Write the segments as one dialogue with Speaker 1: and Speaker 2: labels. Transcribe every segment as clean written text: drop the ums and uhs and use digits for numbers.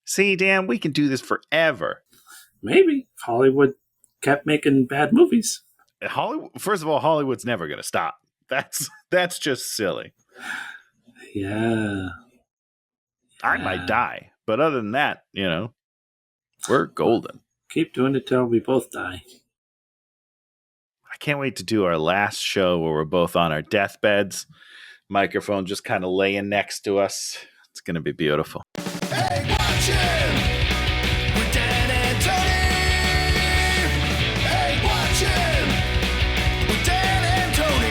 Speaker 1: See, Dan, we can do this forever.
Speaker 2: Maybe if Hollywood kept making bad movies.
Speaker 1: Hollywood. First of all, Hollywood's never going to stop. That's just silly.
Speaker 2: Yeah.
Speaker 1: I might die, but other than that, we're golden.
Speaker 2: Keep doing it till we both die.
Speaker 1: I can't wait to do our last show where we're both on our deathbeds. Microphone just kind of laying next to us. It's going to be beautiful.
Speaker 3: Hey, watch him with Dan and Tony. Hey, watch him with Dan and Tony.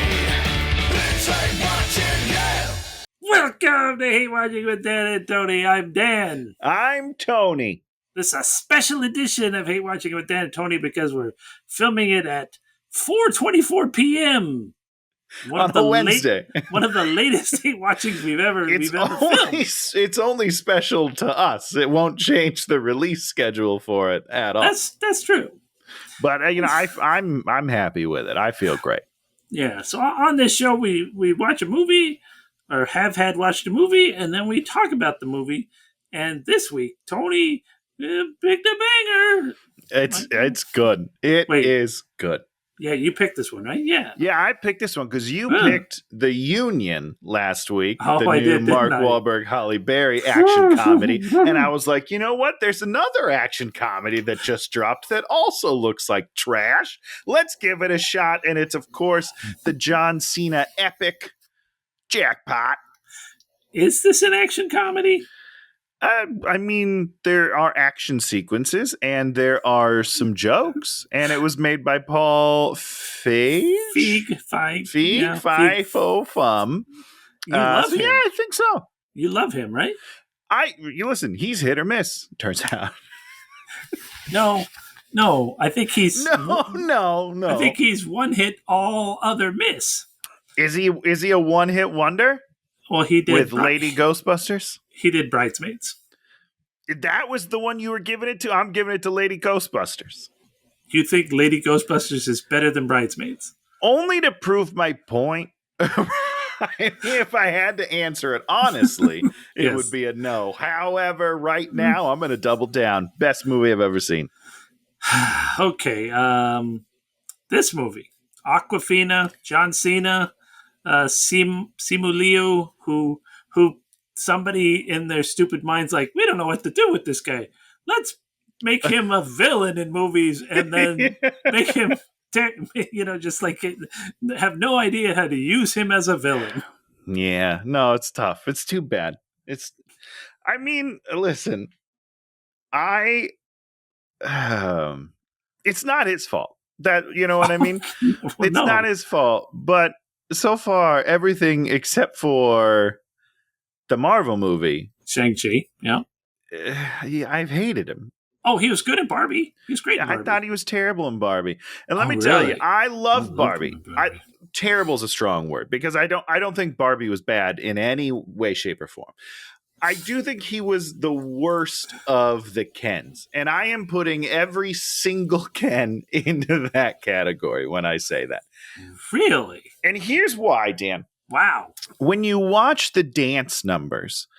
Speaker 3: It's like watching, yeah.
Speaker 2: Welcome to Hate Watching with Dan and Tony. I'm Dan.
Speaker 1: I'm Tony.
Speaker 2: This is a special edition of Hate Watching with Dan and Tony because we're filming it at 4:24 p.m.
Speaker 1: On a Wednesday.
Speaker 2: One of the latest Hate Watchings we've ever filmed.
Speaker 1: It's only special to us. It won't change the release schedule for it at all.
Speaker 2: That's true.
Speaker 1: But I'm happy with it. I feel great.
Speaker 2: Yeah. So on this show, we watch a movie or have had watched a movie, and then we talk about the movie. And this week, Tony picked a banger.
Speaker 1: It's good. It is good.
Speaker 2: Yeah, you picked this one, right? Yeah.
Speaker 1: Yeah, I picked this one because you picked The Union last week,
Speaker 2: Oh,
Speaker 1: the
Speaker 2: I
Speaker 1: new
Speaker 2: did,
Speaker 1: Mark
Speaker 2: didn't I?
Speaker 1: Wahlberg, Halle Berry action comedy. And I was like, you know what? There's another action comedy that just dropped that also looks like trash. Let's give it a shot. And it's, of course, the John Cena epic Jackpot.
Speaker 2: Is this an action comedy?
Speaker 1: I mean, there are action sequences and there are some jokes, and it was made by Paul Feig.
Speaker 2: Feig.
Speaker 1: Fo Fum.
Speaker 2: You love him.
Speaker 1: Yeah, I think so.
Speaker 2: You love him, right?
Speaker 1: You listen. He's hit or miss. Turns out.
Speaker 2: No. I think he's
Speaker 1: no.
Speaker 2: I think he's one hit, all other miss.
Speaker 1: Is he a one hit wonder?
Speaker 2: Well, he did
Speaker 1: with Lady Ghostbusters.
Speaker 2: He did Bridesmaids.
Speaker 1: That was the one you were giving it to. I'm giving it to Lady Ghostbusters.
Speaker 2: You think Lady Ghostbusters is better than Bridesmaids?
Speaker 1: Only to prove my point. If I had to answer it honestly, it would be a no. However, right now, I'm going to double down. Best movie I've ever seen.
Speaker 2: Okay. This movie. Awkwafina, John Cena, Simu Liu, who somebody in their stupid minds like, we don't know what to do with this guy. Let's make him a villain in movies and then make him, just like have no idea how to use him as a villain.
Speaker 1: Yeah, no, it's tough. It's too bad. Listen, it's not his fault. That, you know what I mean? It's not his fault, but so far, everything except for the Marvel movie.
Speaker 2: Shang-Chi, yeah.
Speaker 1: I've hated him.
Speaker 2: Oh, he was good in Barbie. He was great in Barbie.
Speaker 1: I thought he was terrible in Barbie. And let me tell you, I love Barbie. Terrible is a strong word because I don't think Barbie was bad in any way, shape, or form. I do think he was the worst of the Kens. And I am putting every single Ken into that category when I say that.
Speaker 2: Really?
Speaker 1: And here's why, Dan.
Speaker 2: Wow.
Speaker 1: When you watch the dance numbers,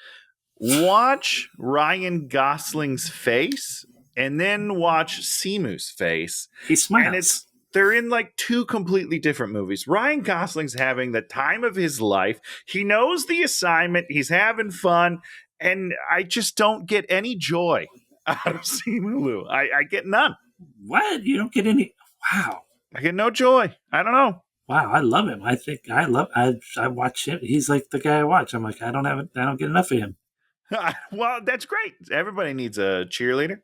Speaker 1: watch Ryan Gosling's face and then watch Simu's face.
Speaker 2: He smiles.
Speaker 1: And they're in like two completely different movies. Ryan Gosling's having the time of his life. He knows the assignment. He's having fun. And I just don't get any joy out of Simu Liu. I get none.
Speaker 2: What? You don't get any? Wow.
Speaker 1: I get no joy. I don't know.
Speaker 2: Wow, I love him. I watch him. He's like the guy I watch. I'm like, I don't get enough of him.
Speaker 1: Well, that's great. Everybody needs a cheerleader.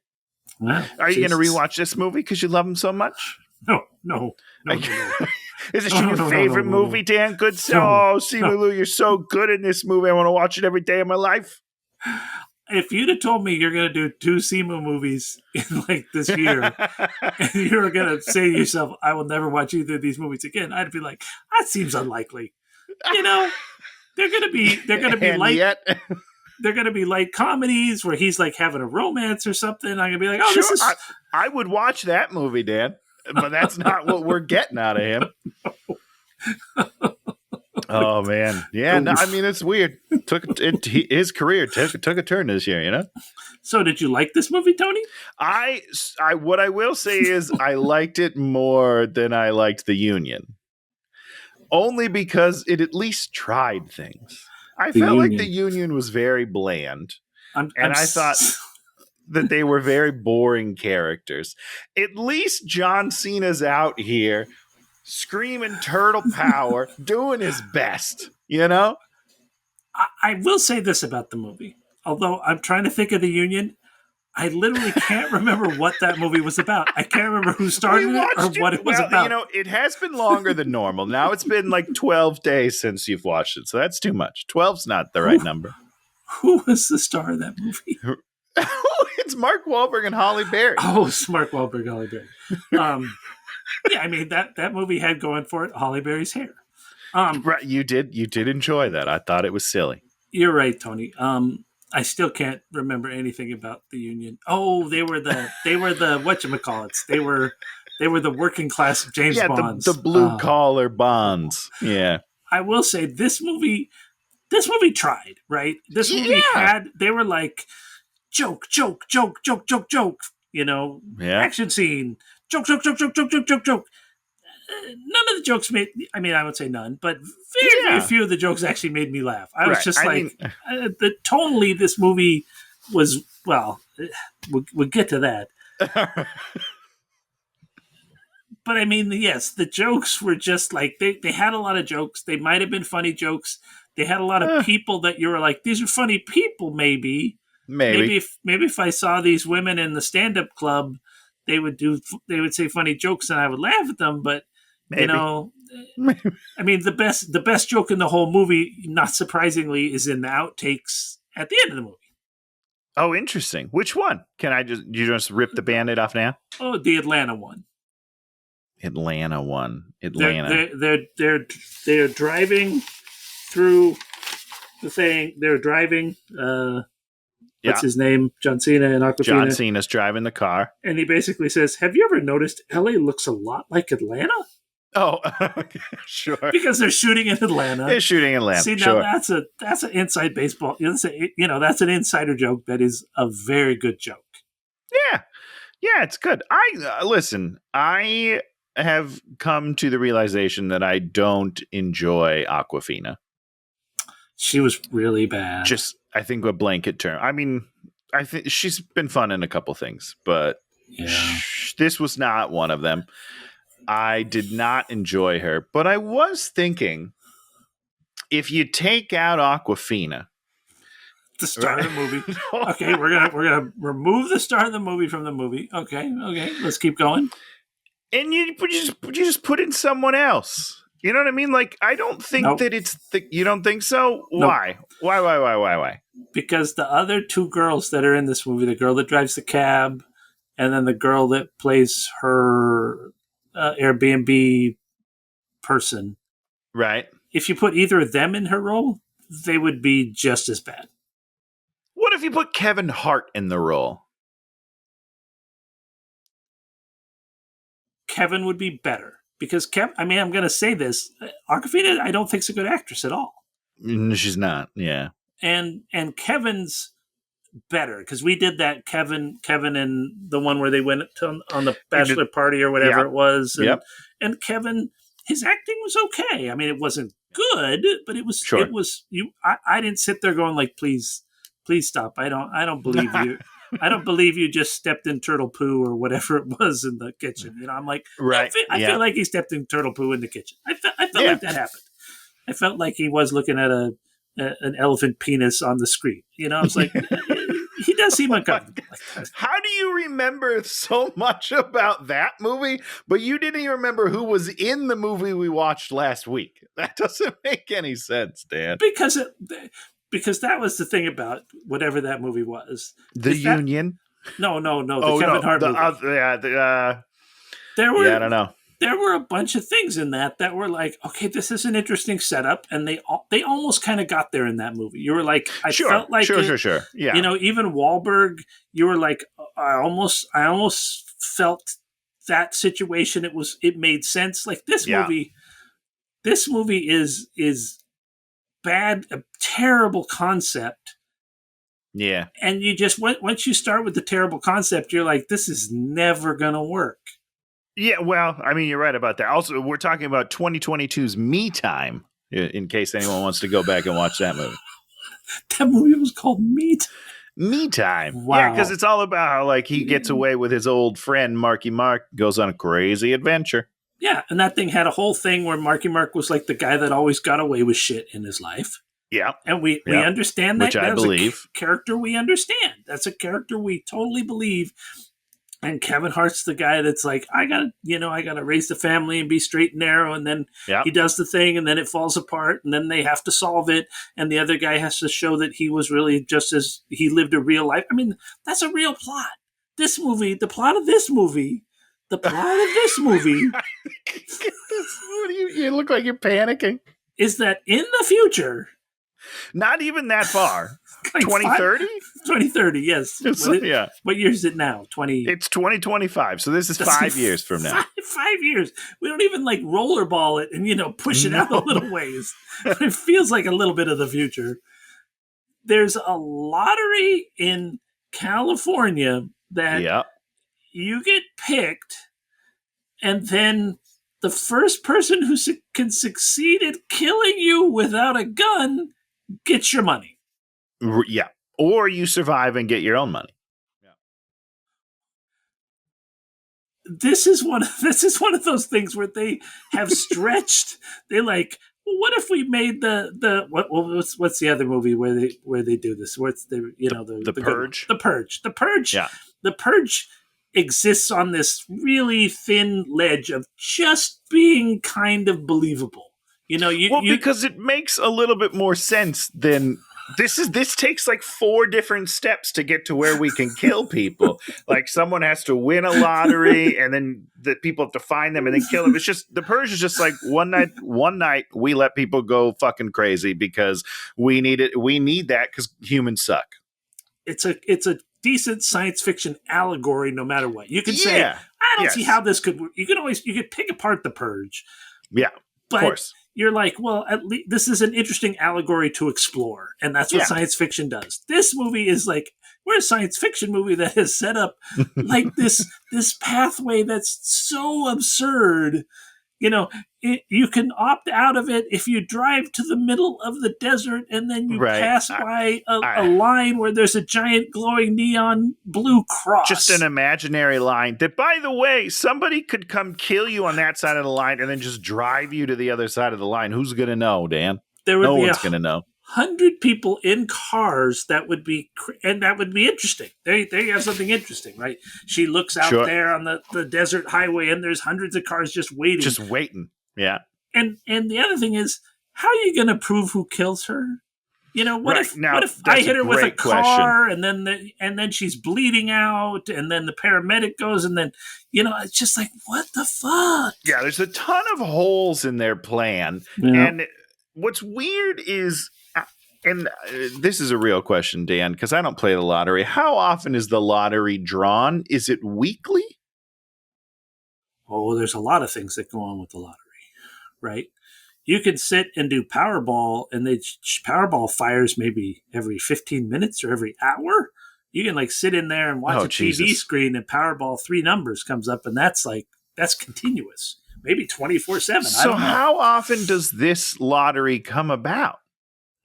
Speaker 2: Well,
Speaker 1: Are you going to rewatch this movie because you love him so much?
Speaker 2: No.
Speaker 1: Is this your favorite movie, Dan? Good. Simu Liu, you're so good in this movie. I want to watch it every day of my life.
Speaker 2: If you'd have told me you're going to do 2 Simu movies in like this year, and you're going to say to yourself, I will never watch either of these movies again, I'd be like, that seems unlikely. They're going to be light. They're going to be light comedies where he's like having a romance or something. I'm going to be like,
Speaker 1: this is. I would watch that movie, Dan, but that's not what we're getting out of him. Oh man, yeah. No, I mean, it's weird. His career took a turn this year. You know.
Speaker 2: So, did you like this movie, Tony?
Speaker 1: What I will say is I liked it more than I liked The Union, only because it at least tried things. I felt like The Union was very bland, I thought that they were very boring characters. At least John Cena's out here screaming turtle power, doing his best, you know?
Speaker 2: I will say this about the movie. Although I'm trying to think of The Union, I literally can't remember what that movie was about. I can't remember who started it or what it was about.
Speaker 1: You know, it has been longer than normal. Now it's been like 12 days since you've watched it, so that's too much. 12's not the right number.
Speaker 2: Who was the star of that movie?
Speaker 1: It's Mark Wahlberg and Halle Berry.
Speaker 2: Oh, it's Mark Wahlberg and Halle Berry. Yeah, I mean, that movie had going for it Halle Berry's hair.
Speaker 1: Right, you did enjoy that. I thought it was silly.
Speaker 2: You're right, Tony. I still can't remember anything about The Union. Oh, they were the whatchamacallits. They were the working class James Bonds.
Speaker 1: The blue collar Bonds. Yeah.
Speaker 2: I will say this movie tried, right? This movie they were like joke, you know, action scene, joke. None of the jokes I would say none, but very few of the jokes actually made me laugh. I was just tonally, this movie was, well, we'll get to that. But I mean, yes, the jokes were just like, they had a lot of jokes. They might have been funny jokes. They had a lot of people that you were like, these are funny people, maybe. Maybe if I saw these women in the stand-up club, they would say funny jokes and I would laugh at them, but you know, I mean, the best joke in the whole movie, not surprisingly, is in the outtakes at the end of the movie.
Speaker 1: Oh, interesting. Which one? You just rip the Band-Aid off now?
Speaker 2: Oh, the Atlanta one.
Speaker 1: Atlanta.
Speaker 2: They're driving through the thing. They're driving. What's his name? John Cena and Aquafina.
Speaker 1: John Cena's driving the car,
Speaker 2: and he basically says, "Have you ever noticed LA looks a lot like Atlanta?"
Speaker 1: Oh, sure.
Speaker 2: Because they're shooting in Atlanta.
Speaker 1: They're shooting in Atlanta.
Speaker 2: See, now that's an inside baseball. That's an insider joke. That is a very good joke.
Speaker 1: Yeah, it's good. Listen. I have come to the realization that I don't enjoy Aquafina.
Speaker 2: She was really bad.
Speaker 1: I think a blanket term. I mean, I think she's been fun in a couple things, but this was not one of them. I did not enjoy her, but I was thinking, if you take out Aquafina,
Speaker 2: the star of the movie. Okay, we're gonna remove the star of the movie from the movie. Okay, let's keep going.
Speaker 1: And you just put in someone else. You know what I mean? Like, I don't think that it's you don't think so? Why? Nope. Why?
Speaker 2: Because the other two girls that are in this movie, the girl that drives the cab, and then the girl that plays her Airbnb person.
Speaker 1: Right.
Speaker 2: If you put either of them in her role, they would be just as bad.
Speaker 1: What if you put Kevin Hart in the role?
Speaker 2: Kevin would be better. Because I'm going to say this, Awkwafina, I don't think is a good actress at all.
Speaker 1: She's not, yeah.
Speaker 2: And Kevin's better, because we did that Kevin and the one where they went on the bachelor party or whatever it was. And Kevin, his acting was okay. I mean, it wasn't good, but it was. Sure. It was. I didn't sit there going like, please stop. I don't believe you. I don't believe you just stepped in turtle poo or whatever it was in the kitchen. You know, I'm like, right. I feel like he stepped in turtle poo in the kitchen. I felt like that happened. I felt like he was looking at an elephant penis on the screen. You know, I was like, he does seem uncomfortable.
Speaker 1: How do you remember so much about that movie, but you didn't even remember who was in the movie we watched last week? That doesn't make any sense, Dan.
Speaker 2: Because that was the thing about whatever that movie was.
Speaker 1: The Union?
Speaker 2: No. The Kevin Hart movie. I don't know. There were a bunch of things in that were like, okay, this is an interesting setup, and they almost kind of got there in that movie. You were like, felt like
Speaker 1: sure. Yeah.
Speaker 2: You know, even Wahlberg, you were like, I almost felt that situation. It made sense. Like this movie is a terrible concept.
Speaker 1: Yeah.
Speaker 2: And you just, once you start with the terrible concept, you're like, this is never going to work.
Speaker 1: Yeah, well, I mean, you're right about that. Also, we're talking about 2022's Me Time, in case anyone wants to go back and watch that movie.
Speaker 2: That movie was called Me Time.
Speaker 1: Me Time.
Speaker 2: Wow.
Speaker 1: Yeah, because it's all about how, like, he gets away with his old friend, Marky Mark, goes on a crazy adventure.
Speaker 2: Yeah, and that thing had a whole thing where Marky Mark was like the guy that always got away with shit in his life.
Speaker 1: Yeah.
Speaker 2: And we understand that.
Speaker 1: Which I believe.
Speaker 2: A character we understand. That's a character we totally believe. And Kevin Hart's the guy that's like, I gotta raise the family and be straight and narrow. And then he does the thing and then it falls apart and then they have to solve it. And the other guy has to show that he was really just as he lived a real life. I mean, that's a real plot. The plot of this movie.
Speaker 1: You look like you're panicking.
Speaker 2: Is that in the future?
Speaker 1: Not even that far.
Speaker 2: Like
Speaker 1: 2030?
Speaker 2: 2030, yes. What year is it now?
Speaker 1: It's 2025, so this is 5 years from now.
Speaker 2: 5 years. We don't even like rollerball it and, push it out a little ways. It feels like a little bit of the future. There's a lottery in California that you get picked, and then the first person who can succeed at killing you without a gun gets your money.
Speaker 1: Yeah. Or you survive and get your own money. Yeah.
Speaker 2: This is one of those things where they have stretched. They're like, well, what if we made what's the other movie where they do this? What's the
Speaker 1: Purge?
Speaker 2: The Purge. The Purge.
Speaker 1: Yeah.
Speaker 2: The Purge exists on this really thin ledge of just being kind of believable. Because it makes a little bit more sense than this takes like 4 different steps to get to where we can kill people. Like someone has to win a lottery and then the people have to find them and then kill them. It's just the Purge is just like one night we let people go fucking crazy because we need it. We need that because humans suck. It's a decent science fiction allegory no matter what. You can say, I don't see how this could work. You could pick apart the Purge.
Speaker 1: Yeah.
Speaker 2: But
Speaker 1: of course.
Speaker 2: You're like, well, at least this is an interesting allegory to explore, and that's what science fiction does. This movie is like, we're a science fiction movie that has set up like this pathway that's so absurd. You can opt out of it if you drive to the middle of the desert and then you pass by a line where there's a giant glowing neon blue cross.
Speaker 1: Just an imaginary line that, by the way, somebody could come kill you on that side of the line and then just drive you to the other side of the line. Who's going to know, Dan? No one's going to know.
Speaker 2: 100 people in cars that would be interesting. There you have something interesting, right? She looks out there on the desert highway and there's hundreds of cars just waiting.
Speaker 1: Yeah.
Speaker 2: And the other thing is, how are you going to prove who kills her? What if I hit her with a car and then she's bleeding out and then the paramedic goes and then it's just like, what the fuck?
Speaker 1: Yeah, there's a ton of holes in their plan. Yeah. And what's weird is, and this is a real question, Dan, because I don't play the lottery. How often is the lottery drawn? Is it weekly?
Speaker 2: Oh, there's a lot of things that go on with the lottery, right? You can sit and do Powerball, and Powerball fires maybe every 15 minutes or every hour. You can sit in there and watch TV screen, and Powerball 3 numbers comes up, and that's continuous, maybe 24/7.
Speaker 1: So how often does this lottery come about?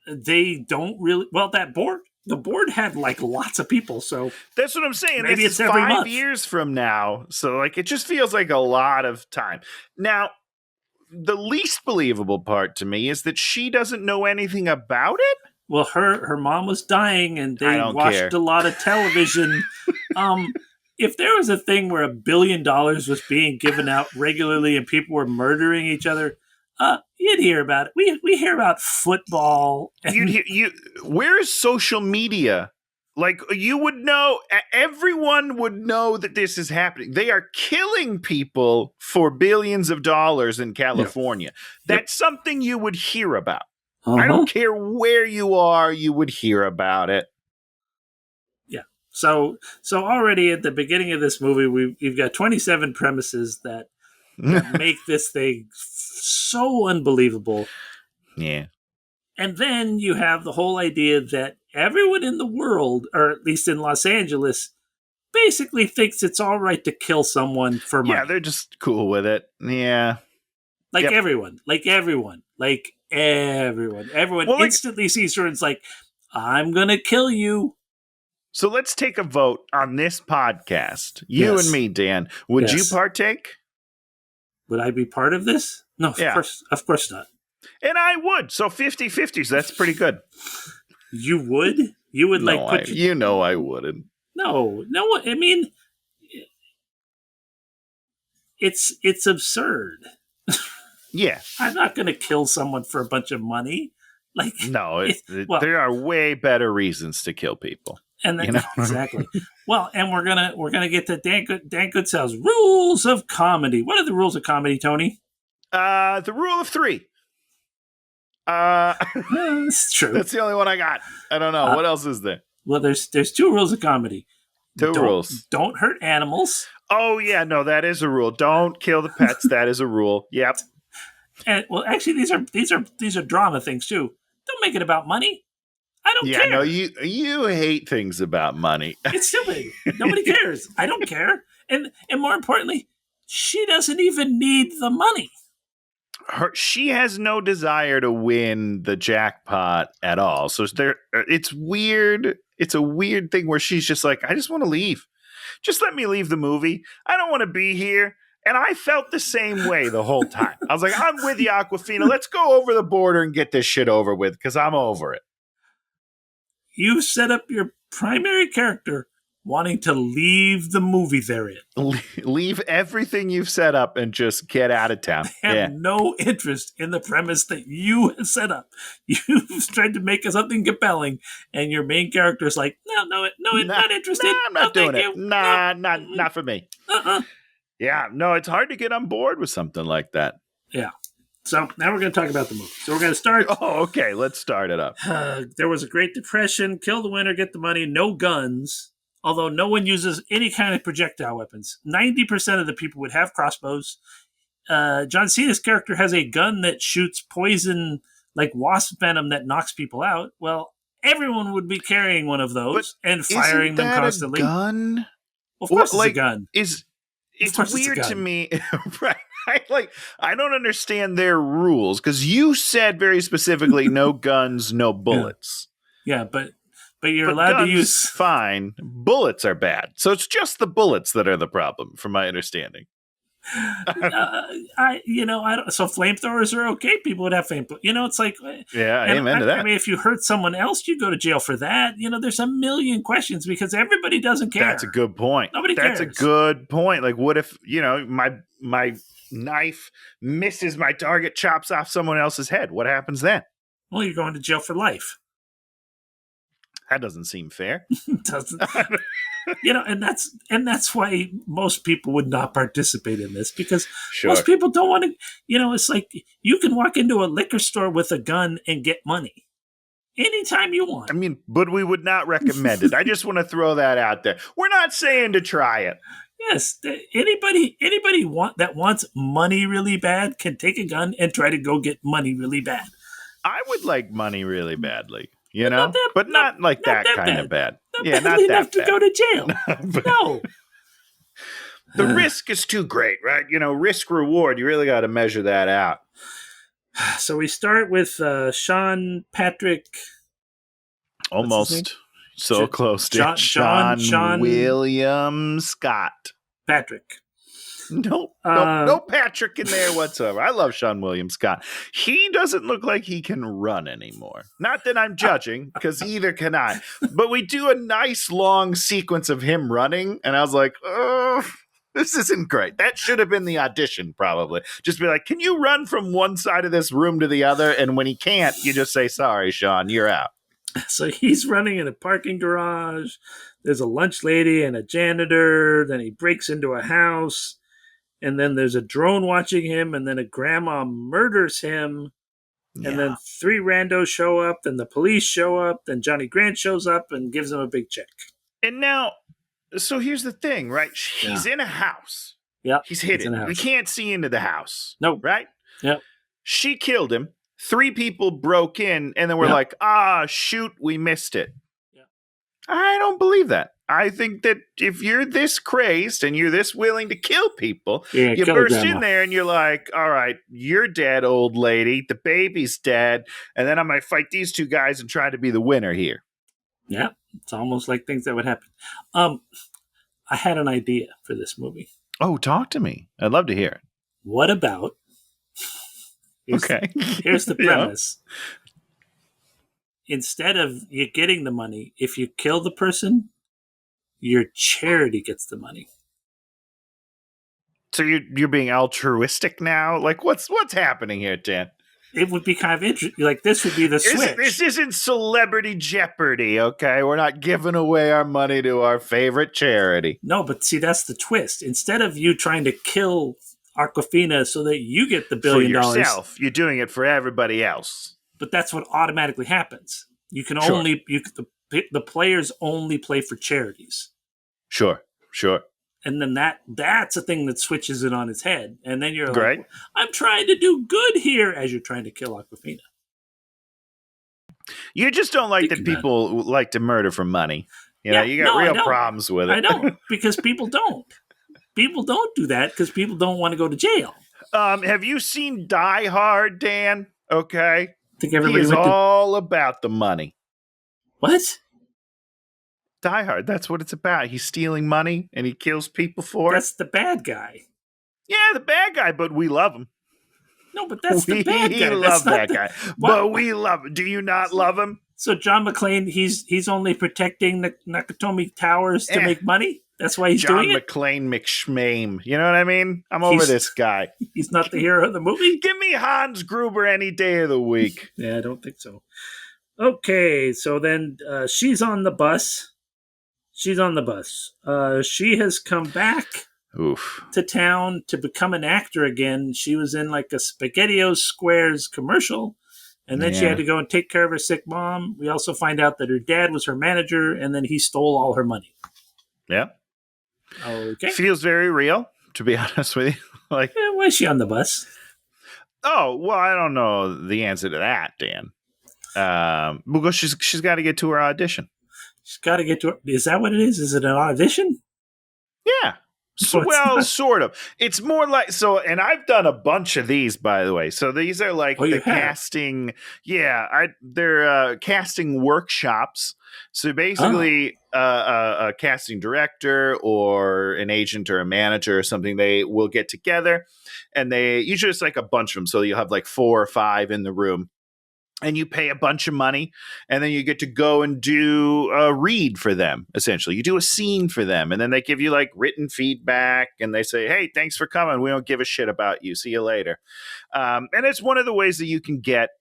Speaker 2: They don't really. Well, the board had lots of people, so
Speaker 1: that's what I'm saying.
Speaker 2: Maybe
Speaker 1: this
Speaker 2: it's every
Speaker 1: 5
Speaker 2: month.
Speaker 1: years from now, so it just feels like a lot of time. Now, the least believable part to me is that she doesn't know anything about it.
Speaker 2: Well, her mom was dying, and they watched a lot of television. If there was a thing where $1 billion was being given out regularly and people were murdering each other, you'd hear about it. We hear about football.
Speaker 1: Where is social media? You would know, everyone would know that this is happening. They are killing people for billions of dollars in California. Yeah. That's something you would hear about. I don't care where you are, you would hear about it.
Speaker 2: Yeah. So already at the beginning of this movie, we've got 27 premises that make this thing so unbelievable.
Speaker 1: Yeah.
Speaker 2: And then you have the whole idea that everyone in the world, or at least in Los Angeles, basically thinks it's all right to kill someone for money.
Speaker 1: Yeah, they're just cool with it. Yeah.
Speaker 2: Everyone. Everyone instantly sees her and is like, I'm going to kill you.
Speaker 1: So let's take a vote on this podcast. You and me, Dan. Would you partake?
Speaker 2: Would I be part of this? No, of course not.
Speaker 1: And I would. So 50-50, so that's pretty good.
Speaker 2: You would? You would
Speaker 1: you know I wouldn't.
Speaker 2: No. I mean, it's absurd.
Speaker 1: Yeah.
Speaker 2: I'm not going to kill someone for a bunch of money.
Speaker 1: There are way better reasons to kill people.
Speaker 2: And then, exactly. Well, and we're gonna get to Dan Goodsell's rules of comedy. What are the rules of comedy, Tony?
Speaker 1: The rule of 3.
Speaker 2: That's true.
Speaker 1: That's the only one I got. I don't know. What else is there?
Speaker 2: Well, there's 2 rules of comedy.
Speaker 1: Rules.
Speaker 2: Don't hurt animals.
Speaker 1: Oh yeah, no, that is a rule. Don't kill the pets. That is a rule. Yep.
Speaker 2: And well, actually, these are drama things too. Don't make it about money. I don't care.
Speaker 1: No, you hate things about money.
Speaker 2: It's silly. Nobody cares. I don't care. And more importantly, she doesn't even need the money.
Speaker 1: She has no desire to win the jackpot at all. So it's weird. It's a weird thing where she's just like, I just want to leave. Just let me leave the movie. I don't want to be here. And I felt the same way the whole time. I was like, I'm with you, Awkwafina. Let's go over the border and get this shit over with because I'm over it.
Speaker 2: You set up your primary character wanting to leave the movie they're in.
Speaker 1: Leave everything you've set up and just get out of town.
Speaker 2: They have no interest in the premise that you have set up. You've tried to make something compelling, and your main character is like, no, not interested.
Speaker 1: Nah, I'm not doing it. Not for me. Yeah, no, it's hard to get on board with something like that.
Speaker 2: Yeah. So now we're going to talk about the movie. So we're going to start.
Speaker 1: Oh, okay. Let's start it up.
Speaker 2: There was a Great Depression. Kill the winner, get the money. No guns. Although no one uses any kind of projectile weapons. 90% of the people would have crossbows. John Cena's character has a gun that shoots poison, like wasp venom, that knocks people out. Well, everyone would be carrying one of those and firing them constantly.
Speaker 1: A gun?
Speaker 2: Well, of course, it's a gun.
Speaker 1: It's weird to me, right? I don't understand their rules because you said very specifically no guns, no bullets.
Speaker 2: Yeah, but you're allowed to use
Speaker 1: fine. Bullets are bad, so it's just the bullets that are the problem, from my understanding.
Speaker 2: I don't. So flamethrowers are okay. People would have flamethrowers. It's like
Speaker 1: amen to that.
Speaker 2: I mean, if you hurt someone else, you go to jail for that. There's a million questions because everybody doesn't care.
Speaker 1: That's a good point.
Speaker 2: Nobody cares.
Speaker 1: That's a good point. Like, what if my knife misses my target, chops off someone else's head? What happens then?
Speaker 2: Well, you're going to jail for life.
Speaker 1: That doesn't seem fair.
Speaker 2: It doesn't. And that's why most people would not participate in this because most people don't want to. It's like you can walk into a liquor store with a gun and get money anytime you want.
Speaker 1: I mean, but we would not recommend it. I just want to throw that out there. We're not saying to try it.
Speaker 2: Yes, anybody that wants money really bad can take a gun and try to go get money really bad.
Speaker 1: I would like money really badly.
Speaker 2: Not
Speaker 1: that kind of bad.
Speaker 2: Not badly enough to go to jail. No.
Speaker 1: The risk is too great, right? Risk reward. You really got to measure that out.
Speaker 2: So we start with Sean Patrick.
Speaker 1: Almost so close to Sean William Scott.
Speaker 2: Patrick.
Speaker 1: No Patrick in there whatsoever. I love Sean William Scott. He doesn't look like he can run anymore. Not that I'm judging, because either can I. But we do a nice long sequence of him running, and I was like, oh, this isn't great. That should have been the audition, probably. Just be like, can you run from one side of this room to the other? And when he can't, you just say, sorry, Sean, you're out.
Speaker 2: So he's running in a parking garage. There's a lunch lady and a janitor. Then he breaks into a house. And then there's a drone watching him, and then a grandma murders him. Yeah. And then 3 randos show up, then the police show up, then Johnny Grant shows up and gives him a big check.
Speaker 1: And now, so here's the thing, right? He's in a house.
Speaker 2: Yeah.
Speaker 1: He's hidden. We can't see into the house.
Speaker 2: No.
Speaker 1: Right?
Speaker 2: Yep.
Speaker 1: She killed him. 3 people broke in, and then we're like, shoot, we missed it.
Speaker 2: Yeah.
Speaker 1: I don't believe that. I think that if you're this crazed and you're this willing to kill people, you burst in there and you're like, all right, you're dead, old lady. The baby's dead. And then I might fight these 2 guys and try to be the winner here.
Speaker 2: Yeah, it's almost like things that would happen. I had an idea for this movie.
Speaker 1: Oh, talk to me. I'd love to hear it.
Speaker 2: What about... Here's the premise. Instead of you getting the money, if you kill the person, your charity gets the money.
Speaker 1: So you're being altruistic now? Like, what's happening here, Dan?
Speaker 2: It would be kind of interesting. Like, this would be the switch.
Speaker 1: This isn't Celebrity Jeopardy, okay? We're not giving away our money to our favorite charity.
Speaker 2: No, but see, that's the twist. Instead of you trying to kill Awkwafina so that you get the $1 billion.
Speaker 1: For yourself. You're doing it for everybody else.
Speaker 2: But that's what automatically happens. You can only... The players only play for charities.
Speaker 1: Sure.
Speaker 2: And then that's a thing that switches it on its head. And then you're
Speaker 1: like,
Speaker 2: I'm trying to do good here as you're trying to kill Awkwafina.
Speaker 1: You just don't like that people like to murder for money. You know, you got real problems with it.
Speaker 2: I don't, because people don't. People don't do that because people don't want to go to jail.
Speaker 1: Have you seen Die Hard, Dan? Okay.
Speaker 2: I think everybody
Speaker 1: is all about the money.
Speaker 2: What?
Speaker 1: Die Hard, that's what it's about. He's stealing money and he kills people for it.
Speaker 2: That's the bad guy.
Speaker 1: Yeah, the bad guy, but we love him.
Speaker 2: No, but that's the bad guy.
Speaker 1: We love that guy. But we love him. Do you not love him?
Speaker 2: So John McClane, he's only protecting the Nakatomi Towers to make money? That's why he's doing it?
Speaker 1: John McClane McSchmame. You know what I mean? I'm over this guy.
Speaker 2: He's not the hero of the movie?
Speaker 1: Give me Hans Gruber any day of the week.
Speaker 2: Yeah, I don't think so. Okay, so then she's on the bus. She has come back to town to become an actor again. She was in like a SpaghettiOs Squares commercial, and then she had to go and take care of her sick mom. We also find out that her dad was her manager, and then he stole all her money.
Speaker 1: Yeah.
Speaker 2: Okay.
Speaker 1: Feels very real, to be honest with you. Like,
Speaker 2: why is she on the bus?
Speaker 1: Oh, well, I don't know the answer to that, Dan. Because she's got to get to her audition.
Speaker 2: She's got to get to her. Is that what it is? Is it an audition?
Speaker 1: Yeah. Sort of. It's more like and I've done a bunch of these, by the way. So these are like the casting. Yeah, they're casting workshops. So basically, a casting director or an agent or a manager or something, they will get together, and they usually it's like a bunch of them. So you'll have like 4 or 5 in the room. And you pay a bunch of money, and then you get to go and do a read for them, essentially. You do a scene for them, and then they give you, like, written feedback, and they say, hey, thanks for coming. We don't give a shit about you. See you later. And it's one of the ways that you can get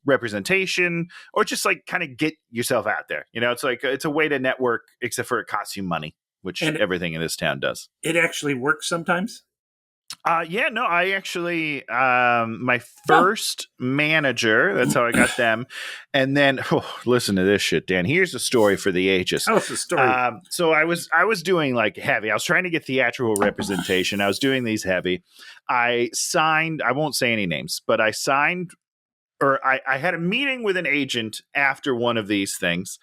Speaker 1: representation or just, like, kind of get yourself out there. You know, it's like it's a way to network, except for it costs you money, which everything in this town does.
Speaker 2: It actually works sometimes?
Speaker 1: I actually, my first manager, that's how I got them. And then, listen to this shit, Dan. Here's a story for the ages.
Speaker 2: Oh, it's a story.
Speaker 1: So I was doing like heavy. I was trying to get theatrical representation. I was doing these heavy. I signed, I won't say any names, but I signed, or I had a meeting with an agent after one of these things.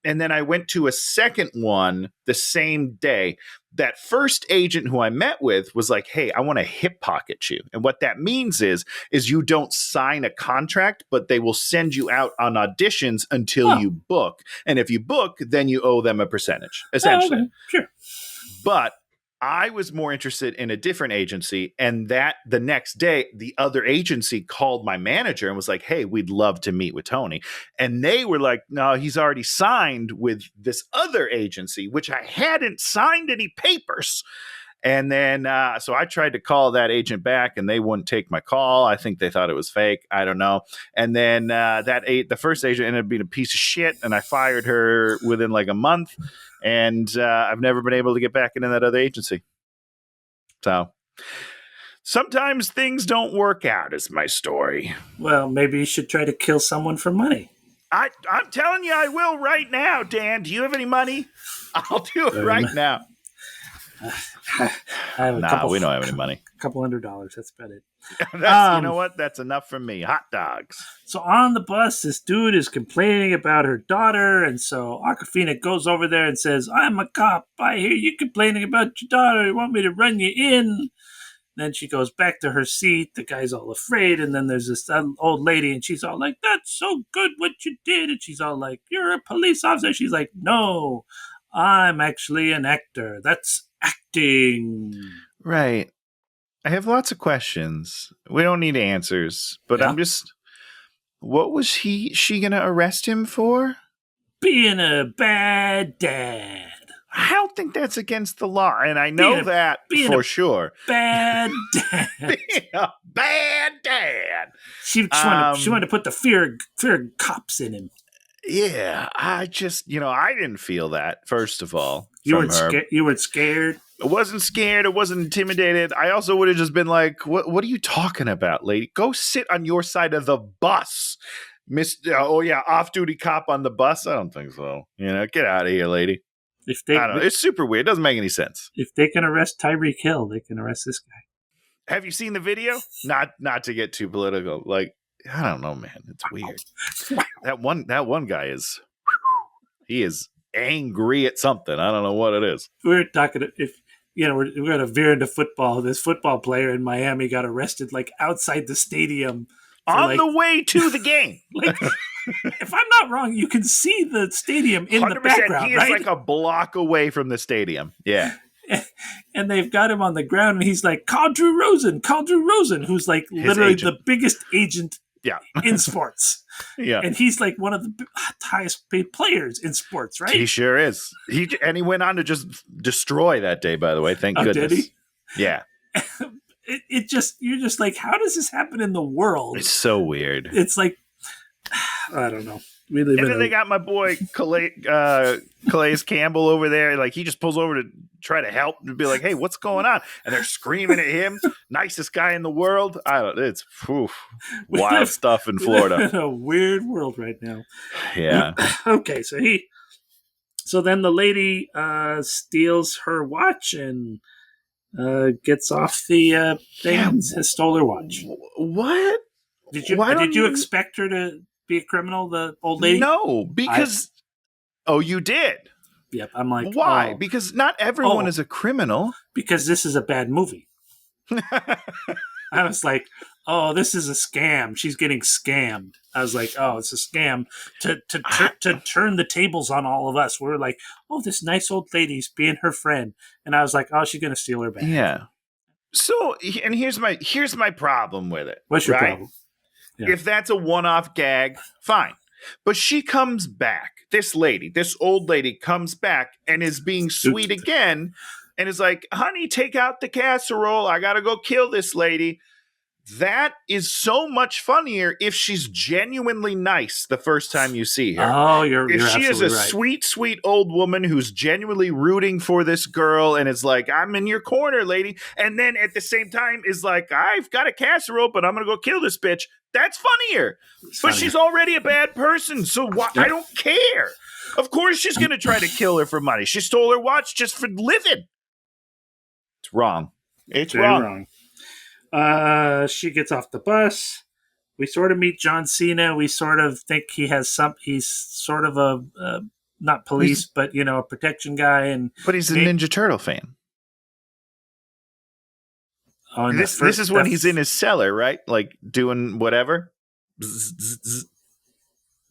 Speaker 1: And then I went to a second one the same day. That first agent who I met with was like, hey, I want to hip pocket you. And what that means is you don't sign a contract, but they will send you out on auditions until you book. And if you book, then you owe them a percentage, essentially.
Speaker 2: Okay. Sure.
Speaker 1: But I was more interested in a different agency, and that the next day, the other agency called my manager and was like, hey, we'd love to meet with Tony. And they were like, no, he's already signed with this other agency, which I hadn't signed any papers. And then, so I tried to call that agent back, and they wouldn't take my call. I think they thought it was fake. I don't know. And then the first agent ended up being a piece of shit, and I fired her within like a month. And I've never been able to get back into that other agency. So sometimes things don't work out, is my story.
Speaker 2: Well, maybe you should try to kill someone for money.
Speaker 1: I'm telling you, I will right now, Dan. Do you have any money? I'll do it right now.
Speaker 2: I have
Speaker 1: we don't have any money.
Speaker 2: A couple $100. That's about it.
Speaker 1: You know what? That's enough for me. Hot dogs.
Speaker 2: So on the bus, this dude is complaining about her daughter, and so Awkwafina goes over there and says, "I'm a cop. I hear you complaining about your daughter. You want me to run you in?" Then she goes back to her seat. The guy's all afraid, and then there's this old lady, and she's all like, "That's so good what you did." And she's all like, "You're a police officer." She's like, "No, I'm actually an actor. That's acting."
Speaker 1: Right. I have lots of questions. We don't need answers, but
Speaker 2: Yeah.
Speaker 1: I'm just... What was she going to arrest him for?
Speaker 2: Being a bad dad.
Speaker 1: I don't think that's against the law, and I know that for sure.
Speaker 2: Bad dad.
Speaker 1: Being a bad dad.
Speaker 2: She wanted to put the fear of cops in him.
Speaker 1: Yeah, I just, I didn't feel that, first of all.
Speaker 2: You weren't scared?
Speaker 1: I wasn't scared. I wasn't intimidated. I also would have just been like, what are you talking about, lady? Go sit on your side of the bus. Off-duty cop on the bus? I don't think so. Get out of here, lady. I don't know. It's super weird. It doesn't make any sense.
Speaker 2: If they can arrest Tyreek Hill, they can arrest this guy.
Speaker 1: Have you seen the video? Not to get too political. Like, I don't know, man. It's weird. That one guy he is angry at something. I don't know what it is.
Speaker 2: We're talking we're going to veer into football. This football player in Miami got arrested like outside the stadium
Speaker 1: on the way to the game.
Speaker 2: Like, if I'm not wrong, you can see the stadium in the background.
Speaker 1: He is like a block away from the stadium. Yeah.
Speaker 2: And they've got him on the ground, and he's like, call Drew Rosen, who's like literally the biggest agent in sports.
Speaker 1: Yeah.
Speaker 2: And he's like one of the highest paid players in sports, right?
Speaker 1: He sure is. He went on to just destroy that day, by the way. Thank goodness.
Speaker 2: Did he?
Speaker 1: Yeah.
Speaker 2: You're just like, how does this happen in the world?
Speaker 1: It's so weird.
Speaker 2: It's like, I don't know.
Speaker 1: And then they got my boy Calais Campbell over there. Like, he just pulls over to try to help and be like, "Hey, what's going on?" And they're screaming at him. Nicest guy in the world. It's wild stuff in Florida.
Speaker 2: In a weird world right now.
Speaker 1: Yeah.
Speaker 2: Okay, so then the lady steals her watch and gets off the thing and has stole her watch.
Speaker 1: What?
Speaker 2: Did you expect her to be a criminal, the old lady?
Speaker 1: No, because... you did?
Speaker 2: Yep, I'm like...
Speaker 1: Why? Because not everyone is a criminal.
Speaker 2: Because this is a bad movie. I was like, this is a scam. She's getting scammed. I was like, it's a scam to turn the tables on all of us. We're like, this nice old lady's being her friend. And I was like, she's going to steal her bag.
Speaker 1: Yeah. So, and here's my problem with it.
Speaker 2: What's your problem?
Speaker 1: Yeah. If that's a one-off gag, fine. But she comes back. This old lady comes back and is being sweet again and is like, "Honey, take out the casserole. I got to go kill this lady." That is so much funnier if she's genuinely nice the first time you see her. If she is a sweet, sweet old woman who's genuinely rooting for this girl and is like, "I'm in your corner, lady," and then at the same time is like, "I've got a casserole, but I'm going to go kill this bitch." That's funnier. But she's already a bad person, so I don't care. Of course she's going to try to kill her for money. She stole her watch just for living. It's wrong. It's wrong.
Speaker 2: She gets off the bus. We sort of meet John Cena. We sort of think he's sort of a not police, but a protection guy. But
Speaker 1: he's a Ninja Turtle fan. This is when he's in his cellar, right? Like doing whatever.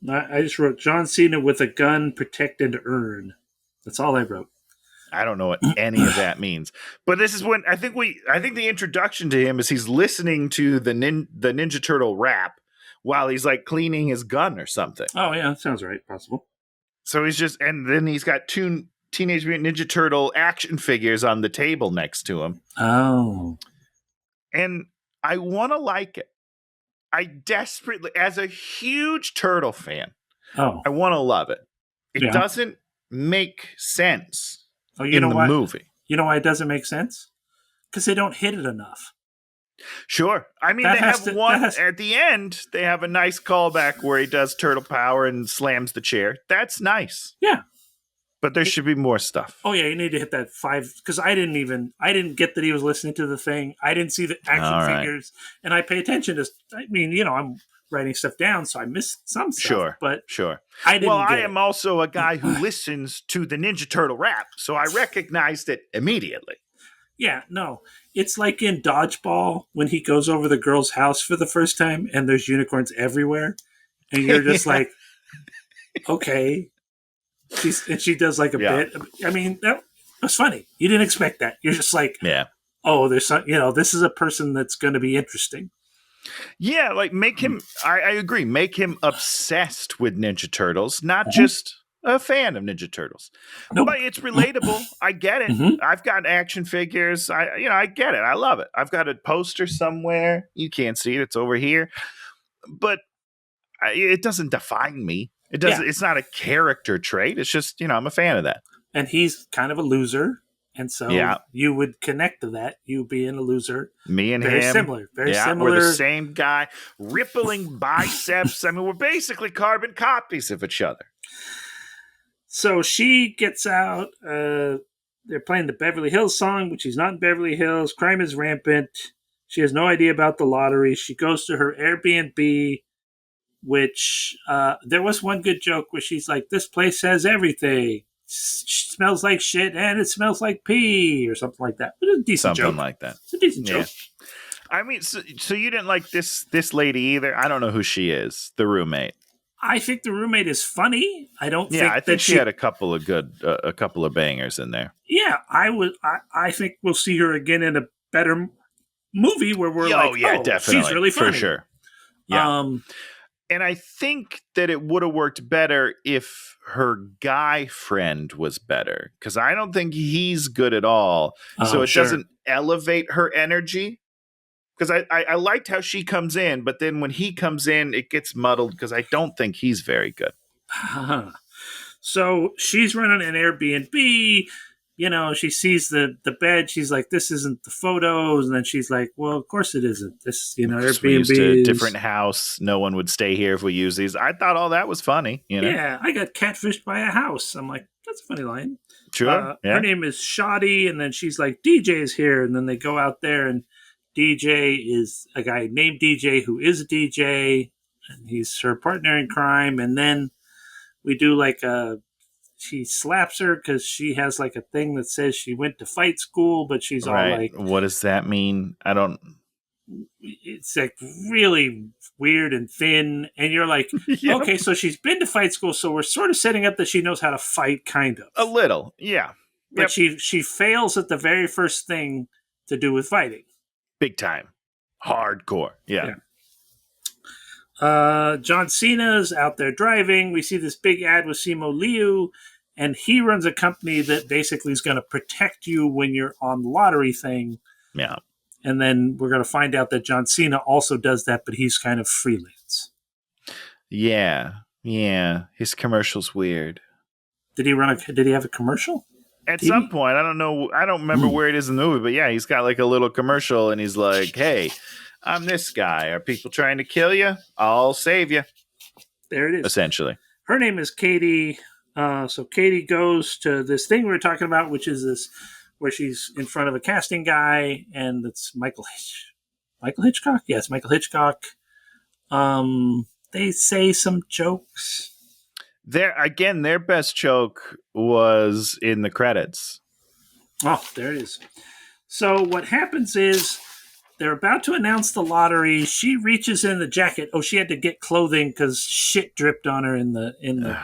Speaker 2: I just wrote John Cena with a gun, protect and earn. That's all I wrote.
Speaker 1: I don't know what any of that means. But this is when I think the introduction to him is he's listening to the Ninja Turtle rap while he's like cleaning his gun or something.
Speaker 2: Oh yeah, that sounds right. Possible.
Speaker 1: So and then he's got two Teenage Mutant Ninja Turtle action figures on the table next to him.
Speaker 2: Oh.
Speaker 1: And I want to like it. I desperately, as a huge Turtle fan, I want to love it. It doesn't make sense in the movie.
Speaker 2: You know why it doesn't make sense? Because they don't hit it enough.
Speaker 1: Sure. I mean, they have at the end, they have a nice callback where he does Turtle Power and slams the chair. That's nice.
Speaker 2: Yeah.
Speaker 1: But there should be more stuff.
Speaker 2: Oh yeah, you need to hit that 5 because I didn't get that he was listening to the thing. I didn't see the action figures, and I pay attention to. I mean, I'm writing stuff down, so I missed some stuff.
Speaker 1: Sure.
Speaker 2: I didn't.
Speaker 1: Well, I am also a guy who listens to the Ninja Turtle rap, so I recognized it immediately.
Speaker 2: Yeah, no, it's like in Dodgeball when he goes over the girl's house for the first time, and there's unicorns everywhere, and you're just like, okay. She does like a bit. I mean, that was funny. You didn't expect that. You're just like, oh, there's some, this is a person that's going to be interesting.
Speaker 1: Yeah, like make him, I agree, make him obsessed with Ninja Turtles, not just a fan of Ninja Turtles. Nope. But it's relatable. I get it. I've got action figures. I get it. I love it. I've got a poster somewhere. You can't see it. It's over here. But it doesn't define me. It doesn't. Yeah. It's not a character trait. It's just, I'm a fan of that.
Speaker 2: And he's kind of a loser. And so you would connect to that, you being a loser.
Speaker 1: Me and
Speaker 2: very
Speaker 1: him.
Speaker 2: Similar. Very similar.
Speaker 1: We're the same guy. Rippling biceps. I mean, we're basically carbon copies of each other.
Speaker 2: So she gets out. They're playing the Beverly Hills song, but she's not in Beverly Hills. Crime is rampant. She has no idea about the lottery. She goes to her Airbnb, which there was one good joke where she's like, this place has everything. Smells like shit and it smells like pee or something like that. It was a decent joke.
Speaker 1: Something like that.
Speaker 2: It's a decent joke.
Speaker 1: I mean, so you didn't like this lady either? I don't know who she is, the roommate.
Speaker 2: I think the roommate is funny. I don't think
Speaker 1: I think she had a couple of bangers in there.
Speaker 2: Yeah, I think we'll see her again in a better movie where we're definitely. She's really funny.
Speaker 1: For sure. Yeah. And I think that it would have worked better if her guy friend was better, because I don't think he's good at all. So it doesn't elevate her energy. Because I liked how she comes in, but then when he comes in, it gets muddled because I don't think he's very good.
Speaker 2: So she's running an Airbnb. She sees the bed. She's like, this isn't the photos. And then she's like, well, of course it isn't. This, Airbnb
Speaker 1: we used a different house. No one would stay here if we use these. I thought all that was funny.
Speaker 2: Yeah, I got catfished by a house. I'm like, that's a funny line.
Speaker 1: Sure.
Speaker 2: Her name is Shoddy. And then she's like, DJ's here. And then they go out there and DJ is a guy named DJ who is a DJ. And he's her partner in crime. And then we do she slaps her because she has like a thing that says she went to fight school, but she's all like,
Speaker 1: what does that mean?
Speaker 2: It's like really weird and thin. And you're like, okay, so she's been to fight school. So we're sort of setting up that she knows how to fight, kind of.
Speaker 1: A little. Yeah.
Speaker 2: But she fails at the very first thing to do with fighting.
Speaker 1: Big time. Hardcore. Yeah.
Speaker 2: John Cena's out there driving. We see this big ad with Simu Liu, and he runs a company that basically is going to protect you when you're on the lottery thing.
Speaker 1: Yeah.
Speaker 2: And then we're going to find out that John Cena also does that, but he's kind of freelance.
Speaker 1: Yeah. His commercial's weird.
Speaker 2: Did he have a commercial?
Speaker 1: At some point, I don't know. I don't remember where it is in the movie, but he's got like a little commercial, and he's like, "Hey, I'm this guy. Are people trying to kill you? I'll save you."
Speaker 2: There it is.
Speaker 1: Essentially,
Speaker 2: her name is Katie. So Katie goes to this thing we were talking about, which is this where she's in front of a casting guy, and it's Michael Hitchcock. Yes, Michael Hitchcock. They say some jokes.
Speaker 1: Their best joke was in the credits.
Speaker 2: Oh, there it is. So what happens is they're about to announce the lottery. She reaches in the jacket. Oh, she had to get clothing because shit dripped on her in the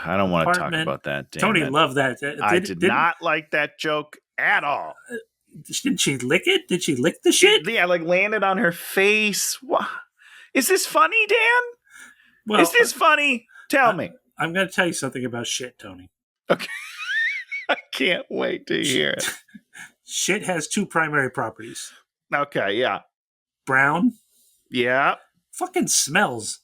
Speaker 1: I don't want to talk about that.
Speaker 2: Tony loved that.
Speaker 1: I did not like that joke at all.
Speaker 2: Didn't she lick it? Did she lick the shit?
Speaker 1: Yeah, like landed on her face. What? Is this funny, Dan?
Speaker 2: Well,
Speaker 1: is this funny? Tell me.
Speaker 2: I'm going to tell you something about shit, Tony.
Speaker 1: Okay. I can't wait to hear it.
Speaker 2: Shit has two primary properties.
Speaker 1: Okay, yeah.
Speaker 2: Brown.
Speaker 1: Yeah.
Speaker 2: Fucking smells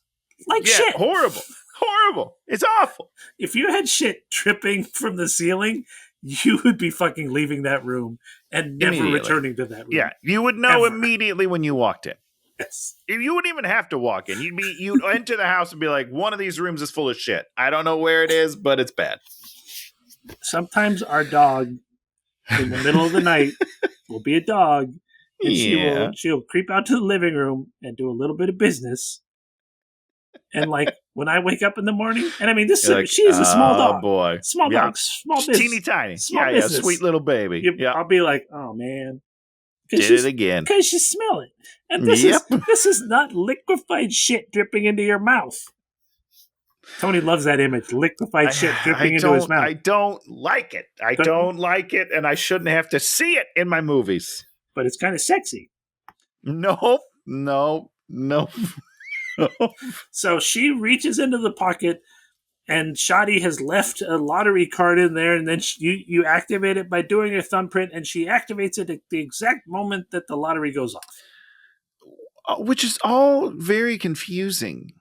Speaker 2: like shit.
Speaker 1: Horrible. It's awful.
Speaker 2: If you had shit dripping from the ceiling, you would be fucking leaving that room and never returning to that room.
Speaker 1: Yeah, you would know immediately when you walked in.
Speaker 2: Yes.
Speaker 1: You wouldn't even have to walk in. You'd enter the house and be like, one of these rooms is full of shit. I don't know where it is, but it's bad.
Speaker 2: sometimes our dog in the middle of the night will be a dog, and she'll creep out to the living room and do a little bit of business. And like when I wake up in the morning, and I mean this she's a small dog.
Speaker 1: Oh boy.
Speaker 2: Small dog, small business.
Speaker 1: Teeny tiny.
Speaker 2: Small business.
Speaker 1: Sweet little baby.
Speaker 2: I'll be like, oh man.
Speaker 1: Did it again.
Speaker 2: Because you smell it. And this is not liquefied shit dripping into your mouth. Tony loves that image, liquefied shit dripping into his mouth.
Speaker 1: I don't like it. I don't like it, and I shouldn't have to see it in my movies.
Speaker 2: But it's kind of sexy.
Speaker 1: No.
Speaker 2: So she reaches into the pocket, and Shadi has left a lottery card in there, and then you activate it by doing your thumbprint, and she activates it at the exact moment that the lottery goes off.
Speaker 1: Which is all very confusing.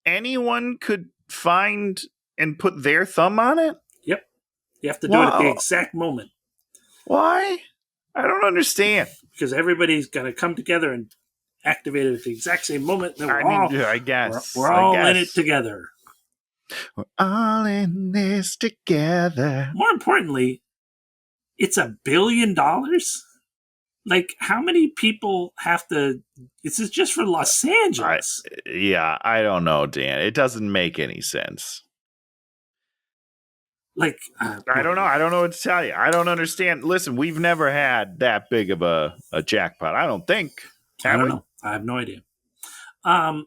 Speaker 1: Anyone could find and put their thumb on it?
Speaker 2: Yep. You have to do it at the exact moment.
Speaker 1: Why? I don't understand.
Speaker 2: Because everybody's going to come together and activate it at the exact same moment. And
Speaker 1: I guess.
Speaker 2: We're all in it together.
Speaker 1: We're all in this together.
Speaker 2: More importantly, it's $1 billion? Like, how many people have to... This is just for Los Angeles.
Speaker 1: I don't know, Dan. It doesn't make any sense.
Speaker 2: Like...
Speaker 1: I don't know. I don't know what to tell you. I don't understand. Listen, we've never had that big of a jackpot. I don't think.
Speaker 2: I don't know. I have no idea.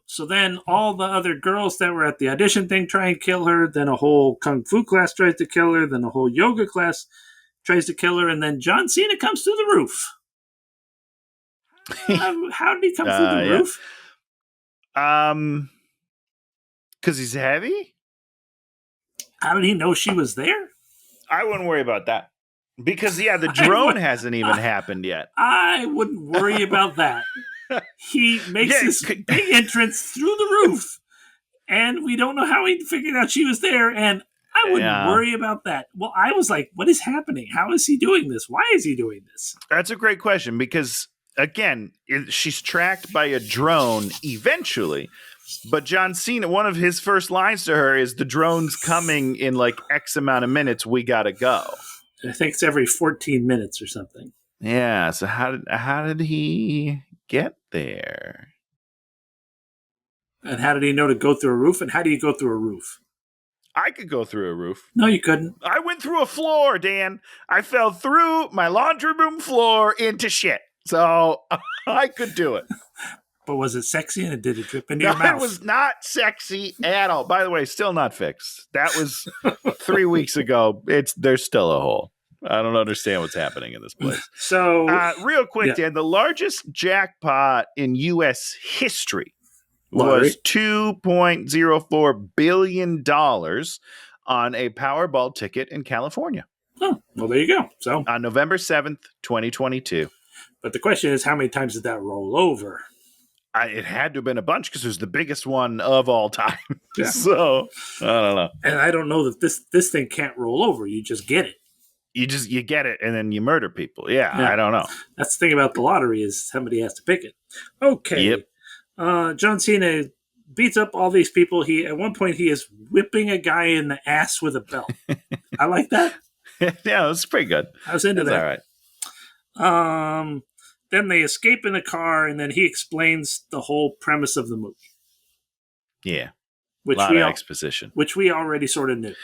Speaker 2: So then all the other girls that were at the audition thing try and kill her. Then a whole kung fu class tries to kill her. Then a whole yoga class tries to kill her. And then John Cena comes through the roof. How did he come through the roof?
Speaker 1: Because he's heavy?
Speaker 2: How did he know she was there?
Speaker 1: I wouldn't worry about that. Because, the drone hasn't even happened yet.
Speaker 2: I wouldn't worry about that. He makes this big entrance through the roof, and we don't know how he figured out she was there, and I wouldn't worry about that. Well, I was like, what is happening? How is he doing this? Why is he doing this?
Speaker 1: That's a great question, because, again, she's tracked by a drone eventually, but John Cena, one of his first lines to her is, the drone's coming in like X amount of minutes, we gotta go.
Speaker 2: I think it's every 14 minutes or something.
Speaker 1: Yeah, so how did he get there?
Speaker 2: And how did he know to go through a roof? And how do you go through a roof?
Speaker 1: I could go through a roof.
Speaker 2: No, you couldn't.
Speaker 1: I went through a floor, Dan. I fell through my laundry room floor into shit. So I could do it.
Speaker 2: But was it sexy and did it drip into your mouth?
Speaker 1: It was not sexy at all. By the way, still not fixed. That was 3 weeks ago. There's still a hole. I don't understand what's happening in this place.
Speaker 2: So,
Speaker 1: real quick, Dan, the largest jackpot in U.S. history was $2.04 billion on a Powerball ticket in California.
Speaker 2: Oh, well, there you go. So
Speaker 1: on November 7th, 2022.
Speaker 2: But the question is, how many times did that roll over?
Speaker 1: It had to have been a bunch because it was the biggest one of all time.
Speaker 2: Yeah.
Speaker 1: So, I don't know.
Speaker 2: And I don't know that this thing can't roll over. You just get it.
Speaker 1: You get it and then you murder people. Yeah, I don't know.
Speaker 2: That's the thing about the lottery is somebody has to pick it. Okay.
Speaker 1: Yep.
Speaker 2: John Cena beats up all these people. At one point he is whipping a guy in the ass with a belt. I like that.
Speaker 1: Yeah, it was pretty good.
Speaker 2: I was into that.
Speaker 1: All right.
Speaker 2: Then they escape in the car, and then he explains the whole premise of the movie.
Speaker 1: Yeah.
Speaker 2: Which
Speaker 1: a lot of exposition.
Speaker 2: Which we already sort of knew.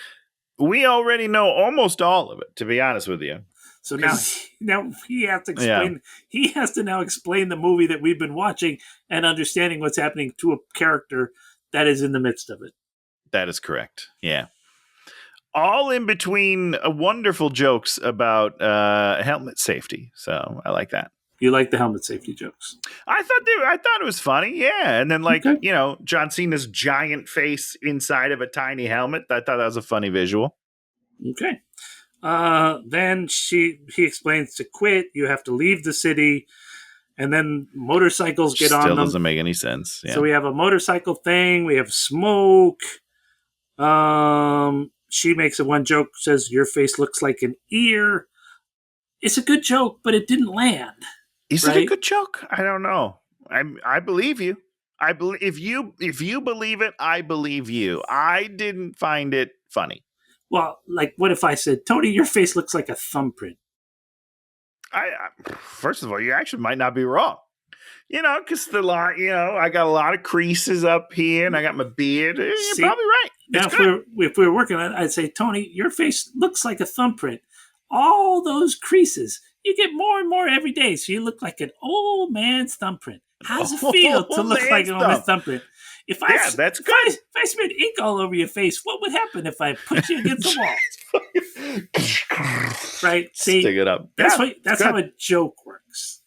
Speaker 1: We already know almost all of it, to be honest with you.
Speaker 2: So now he has to explain. Yeah. He has to now explain the movie that we've been watching and understanding what's happening to a character that is in the midst of it.
Speaker 1: That is correct. Yeah. All in between wonderful jokes about helmet safety. So I like that.
Speaker 2: You like the helmet safety jokes?
Speaker 1: I thought it was funny. Yeah. And then John Cena's giant face inside of a tiny helmet. I thought that was a funny visual.
Speaker 2: Okay. Then he explains to quit. You have to leave the city. And then motorcycles get on them.
Speaker 1: Still doesn't make any sense. Yeah.
Speaker 2: So we have a motorcycle thing. We have smoke. She makes one joke, says, your face looks like an ear. It's a good joke, but it didn't land.
Speaker 1: Is it a good joke? I don't know. I believe you. I believe if you believe it, I believe you. I didn't find it funny.
Speaker 2: Well, like, what if I said, Tony, your face looks like a thumbprint?
Speaker 1: First of all, you actually might not be wrong. Because I got a lot of creases up here, and I got my beard. You're probably right.
Speaker 2: Now, if we were working on it, I'd say, Tony, your face looks like a thumbprint. All those creases, you get more and more every day, so you look like an old man's thumbprint. How does it feel to look like an old man's thumbprint?
Speaker 1: That's good.
Speaker 2: If I smeared ink all over your face, what would happen if I put you against the wall? Right? See,
Speaker 1: stick it up.
Speaker 2: That's how a joke works.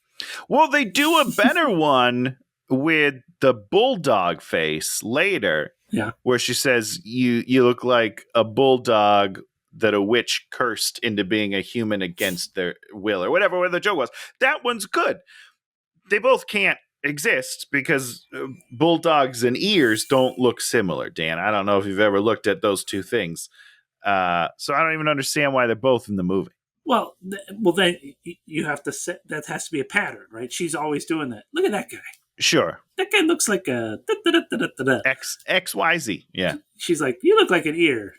Speaker 1: Well, they do a better one with the bulldog face later.
Speaker 2: Yeah.
Speaker 1: Where she says, you look like a bulldog that a witch cursed into being a human against their will, or whatever the joke was. That one's good. They both can't exist because bulldogs and ears don't look similar, Dan. I don't know if you've ever looked at those two things. So I don't even understand why they're both in the movie.
Speaker 2: Well, then you have to set, that has to be a pattern, right? She's always doing that. Look at that guy.
Speaker 1: Sure.
Speaker 2: That guy looks like a
Speaker 1: XYZ. Yeah.
Speaker 2: She's like, you look like an ear.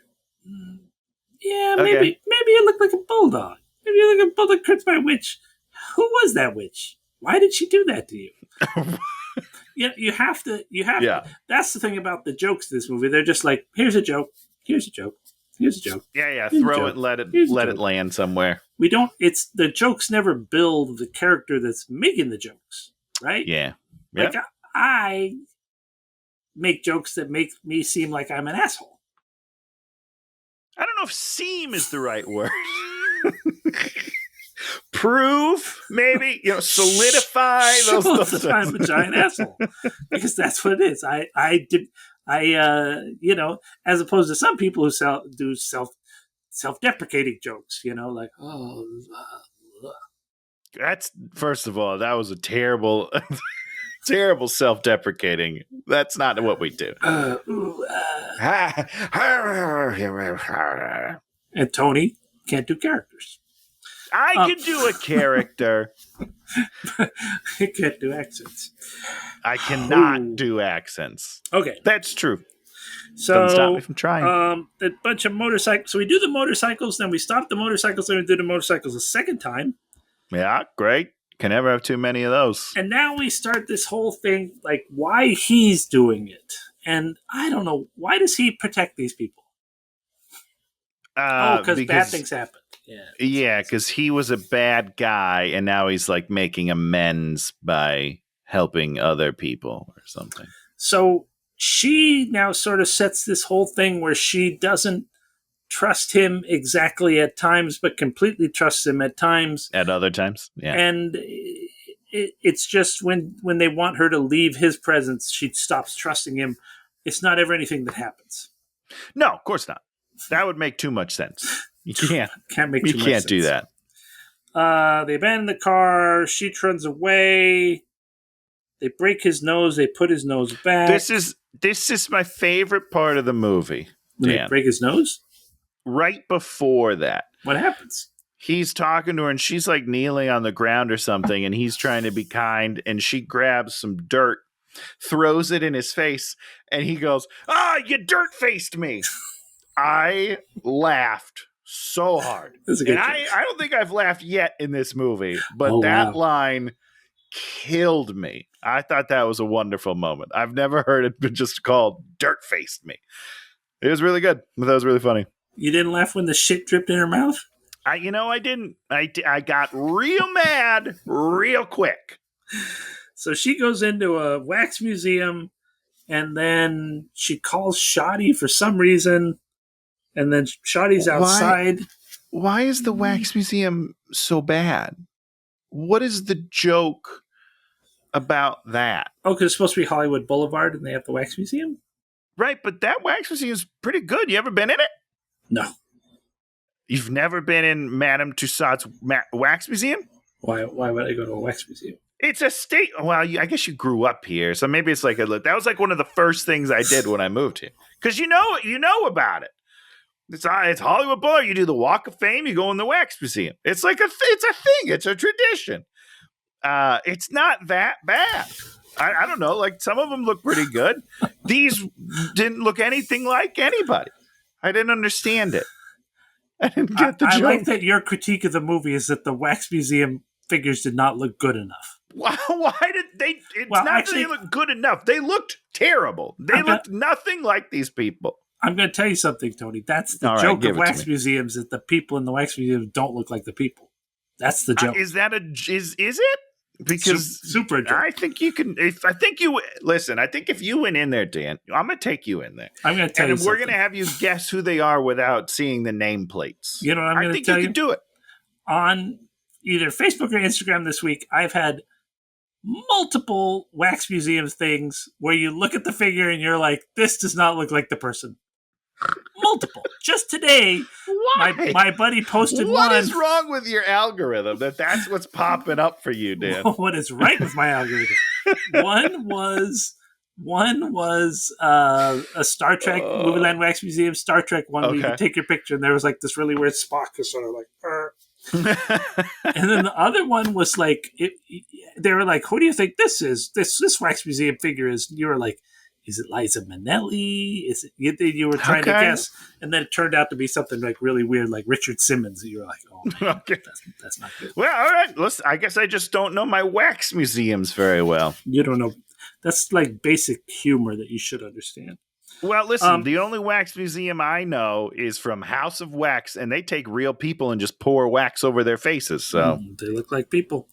Speaker 2: Yeah, maybe you look like a bulldog. Maybe you look like a bulldog cursed by a witch. Who was that witch? Why did she do that to you? Yeah, you have to. That's the thing about the jokes in this movie. They're just like, here's a joke. Here's a joke. Here's a joke.
Speaker 1: Yeah. Throw it, let it land somewhere.
Speaker 2: We don't. It's the jokes never build the character that's making the jokes, right?
Speaker 1: Yeah.
Speaker 2: Like I make jokes that make me seem like I'm an asshole.
Speaker 1: I don't know if "seem" is the right word. Prove, maybe, solidify those.
Speaker 2: I'm a giant asshole because that's what it is. As opposed to some people who do self-deprecating jokes, like,
Speaker 1: that's, first of all, that was a terrible, terrible self-deprecating. That's not what we do.
Speaker 2: And Tony can't do characters.
Speaker 1: I can do a character.
Speaker 2: I can't do accents.
Speaker 1: I cannot do accents.
Speaker 2: Okay.
Speaker 1: That's true.
Speaker 2: So,
Speaker 1: doesn't stop me from trying.
Speaker 2: A bunch of motorcycles. So we do the motorcycles, then we stop the motorcycles, then we do the motorcycles a second time.
Speaker 1: Yeah, great. Can never have too many of those.
Speaker 2: And now we start this whole thing, like why he's doing it. And I don't know, why does he protect these people? Because bad things happen.
Speaker 1: Yeah, because he was a bad guy, and now he's like making amends by helping other people or something.
Speaker 2: So she now sort of sets this whole thing where she doesn't trust him exactly at times, but completely trusts him at times.
Speaker 1: At other times, yeah.
Speaker 2: And it's just when they want her to leave his presence, she stops trusting him. It's not ever anything that happens.
Speaker 1: No, of course not. That would make too much sense. You can't
Speaker 2: make too much sense.
Speaker 1: You can't do that.
Speaker 2: They abandon the car. She runs away. They break his nose. They put his nose back.
Speaker 1: This is my favorite part of the movie.
Speaker 2: When they break his nose?
Speaker 1: Right before that.
Speaker 2: What happens?
Speaker 1: He's talking to her, and she's like kneeling on the ground or something, and he's trying to be kind, and she grabs some dirt, throws it in his face, and he goes, you dirt-faced me. I laughed so hard. And I don't think I've laughed yet in this movie, but that line killed me. I thought that was a wonderful moment. I've never heard it just called dirt-faced me. It was really good. That was really funny.
Speaker 2: You didn't laugh when the shit dripped in her mouth?
Speaker 1: I didn't. I got real mad real quick.
Speaker 2: So she goes into a wax museum, and then she calls Shoddy for some reason, and then Shoddy's outside.
Speaker 1: Why is the wax museum so bad? What is the joke about that?
Speaker 2: Oh, because it's supposed to be Hollywood Boulevard, and they have the wax museum?
Speaker 1: Right, but that wax museum is pretty good. You ever been in it?
Speaker 2: No.
Speaker 1: You've never been in Madame Tussauds wax museum?
Speaker 2: Why would I go to a wax museum?
Speaker 1: It's a state. Well, I guess you grew up here, so maybe it's like that was like one of the first things I did when I moved here, because you know about it. It's Hollywood Boulevard. You do the Walk of Fame. You go in the wax museum. It's like it's a thing. It's a tradition. It's not that bad. I don't know. Like some of them look pretty good. These didn't look anything like anybody. I didn't understand it. I didn't get the
Speaker 2: I
Speaker 1: joke.
Speaker 2: like that your critique of the movie is that the Wax Museum figures did not look good enough.
Speaker 1: Why did they? It's
Speaker 2: Well,
Speaker 1: not
Speaker 2: actually,
Speaker 1: that they look good enough. They looked terrible. They looked nothing like these people.
Speaker 2: I'm going to tell you something, Tony. That's the
Speaker 1: All right,
Speaker 2: joke
Speaker 1: give
Speaker 2: of
Speaker 1: it to
Speaker 2: wax
Speaker 1: me.
Speaker 2: museums, that the people in the wax museum don't look like the people. That's the joke.
Speaker 1: Is that is it? Because
Speaker 2: super joke.
Speaker 1: I think you can. I think if you went in there, Dan, I'm gonna take you in there.
Speaker 2: I'm going to tell you something.
Speaker 1: We're gonna have you guess who they are without seeing the nameplates.
Speaker 2: You know what I'm going to
Speaker 1: think
Speaker 2: tell
Speaker 1: you can do it.
Speaker 2: On either Facebook or Instagram this week, I've had multiple wax museum things where you look at the figure and you're like, this does not look like the person. Multiple. Just today,
Speaker 1: Why?
Speaker 2: my buddy posted one.
Speaker 1: What is wrong with your algorithm that's what's popping up for you, Dan?
Speaker 2: What is right with my algorithm? One was a Star Trek Movieland Wax Museum Star Trek one where you could take your picture and there was like this really weird Spock who's sort of like and then the other one was like they were like, who do you think this is? This Wax Museum figure is. You were like, is it Liza Minnelli? Is it you were trying to guess, and then it turned out to be something like really weird, like Richard Simmons. And you were like, oh man, that's not good.
Speaker 1: Well, all right. Listen, I guess I just don't know my wax museums very well.
Speaker 2: You don't know. That's like basic humor that you should understand.
Speaker 1: Well, listen, the only wax museum I know is from House of Wax, and they take real people and just pour wax over their faces. So
Speaker 2: they look like people.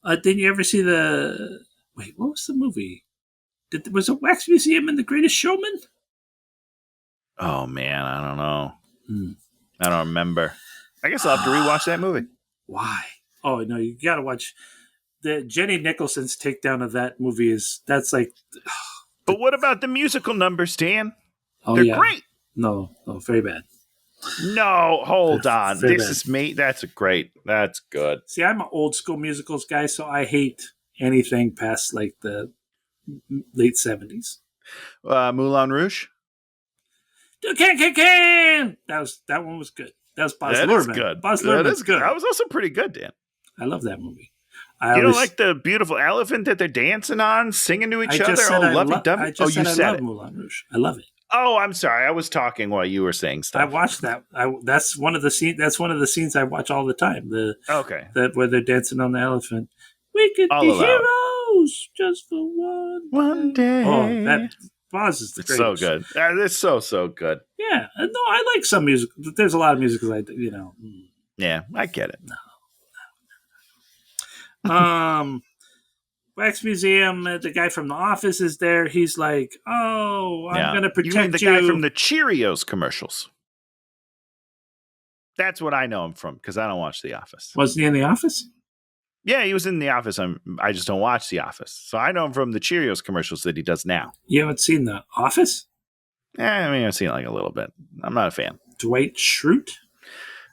Speaker 2: Didn't you ever see wait, what was the movie? Was a wax museum in The Greatest Showman?
Speaker 1: Oh, man, I don't know. I don't remember. I guess I'll have to rewatch that movie.
Speaker 2: Why? Oh, no, you got to watch. The Jenny Nicholson's takedown of that movie that's like...
Speaker 1: But what about the musical numbers, Dan?
Speaker 2: Oh,
Speaker 1: They're great.
Speaker 2: No, very bad.
Speaker 1: No, hold on.
Speaker 2: Very
Speaker 1: This
Speaker 2: bad.
Speaker 1: is me. That's great. That's good.
Speaker 2: See, I'm an old school musicals guy, so I hate anything past like the late 70s.
Speaker 1: Moulin Rouge?
Speaker 2: Can! That one was good. That was Baz Luhrmann.
Speaker 1: Is good.
Speaker 2: Baz Luhrmann's good.
Speaker 1: That was also pretty good, Dan.
Speaker 2: I love that movie.
Speaker 1: You don't like the beautiful elephant that they're dancing on, singing to each other? Lovey-dovey?
Speaker 2: I just said I love Moulin Rouge. I love it.
Speaker 1: Oh, I'm sorry. I was talking while you were saying stuff.
Speaker 2: I watched that. That's one of the scenes I watch all the time. Where they're dancing on the elephant. We could be heroes just for one day. Oh, that Boz is the greatest.
Speaker 1: So good. It's so good.
Speaker 2: Yeah. No, I like some music. There's a lot of musicals
Speaker 1: Yeah, I get it.
Speaker 2: Wax Museum, the guy from The Office is there. He's like, oh, I'm going to protect you.
Speaker 1: You mean the guy from the Cheerios commercials? That's what I know him from, because I don't watch The Office.
Speaker 2: Wasn't he in The Office?
Speaker 1: Yeah, he was in The Office. I just don't watch The Office. So I know him from the Cheerios commercials that he does now.
Speaker 2: You haven't seen The Office?
Speaker 1: I've seen it like a little bit. I'm not a fan.
Speaker 2: Dwight Schrute?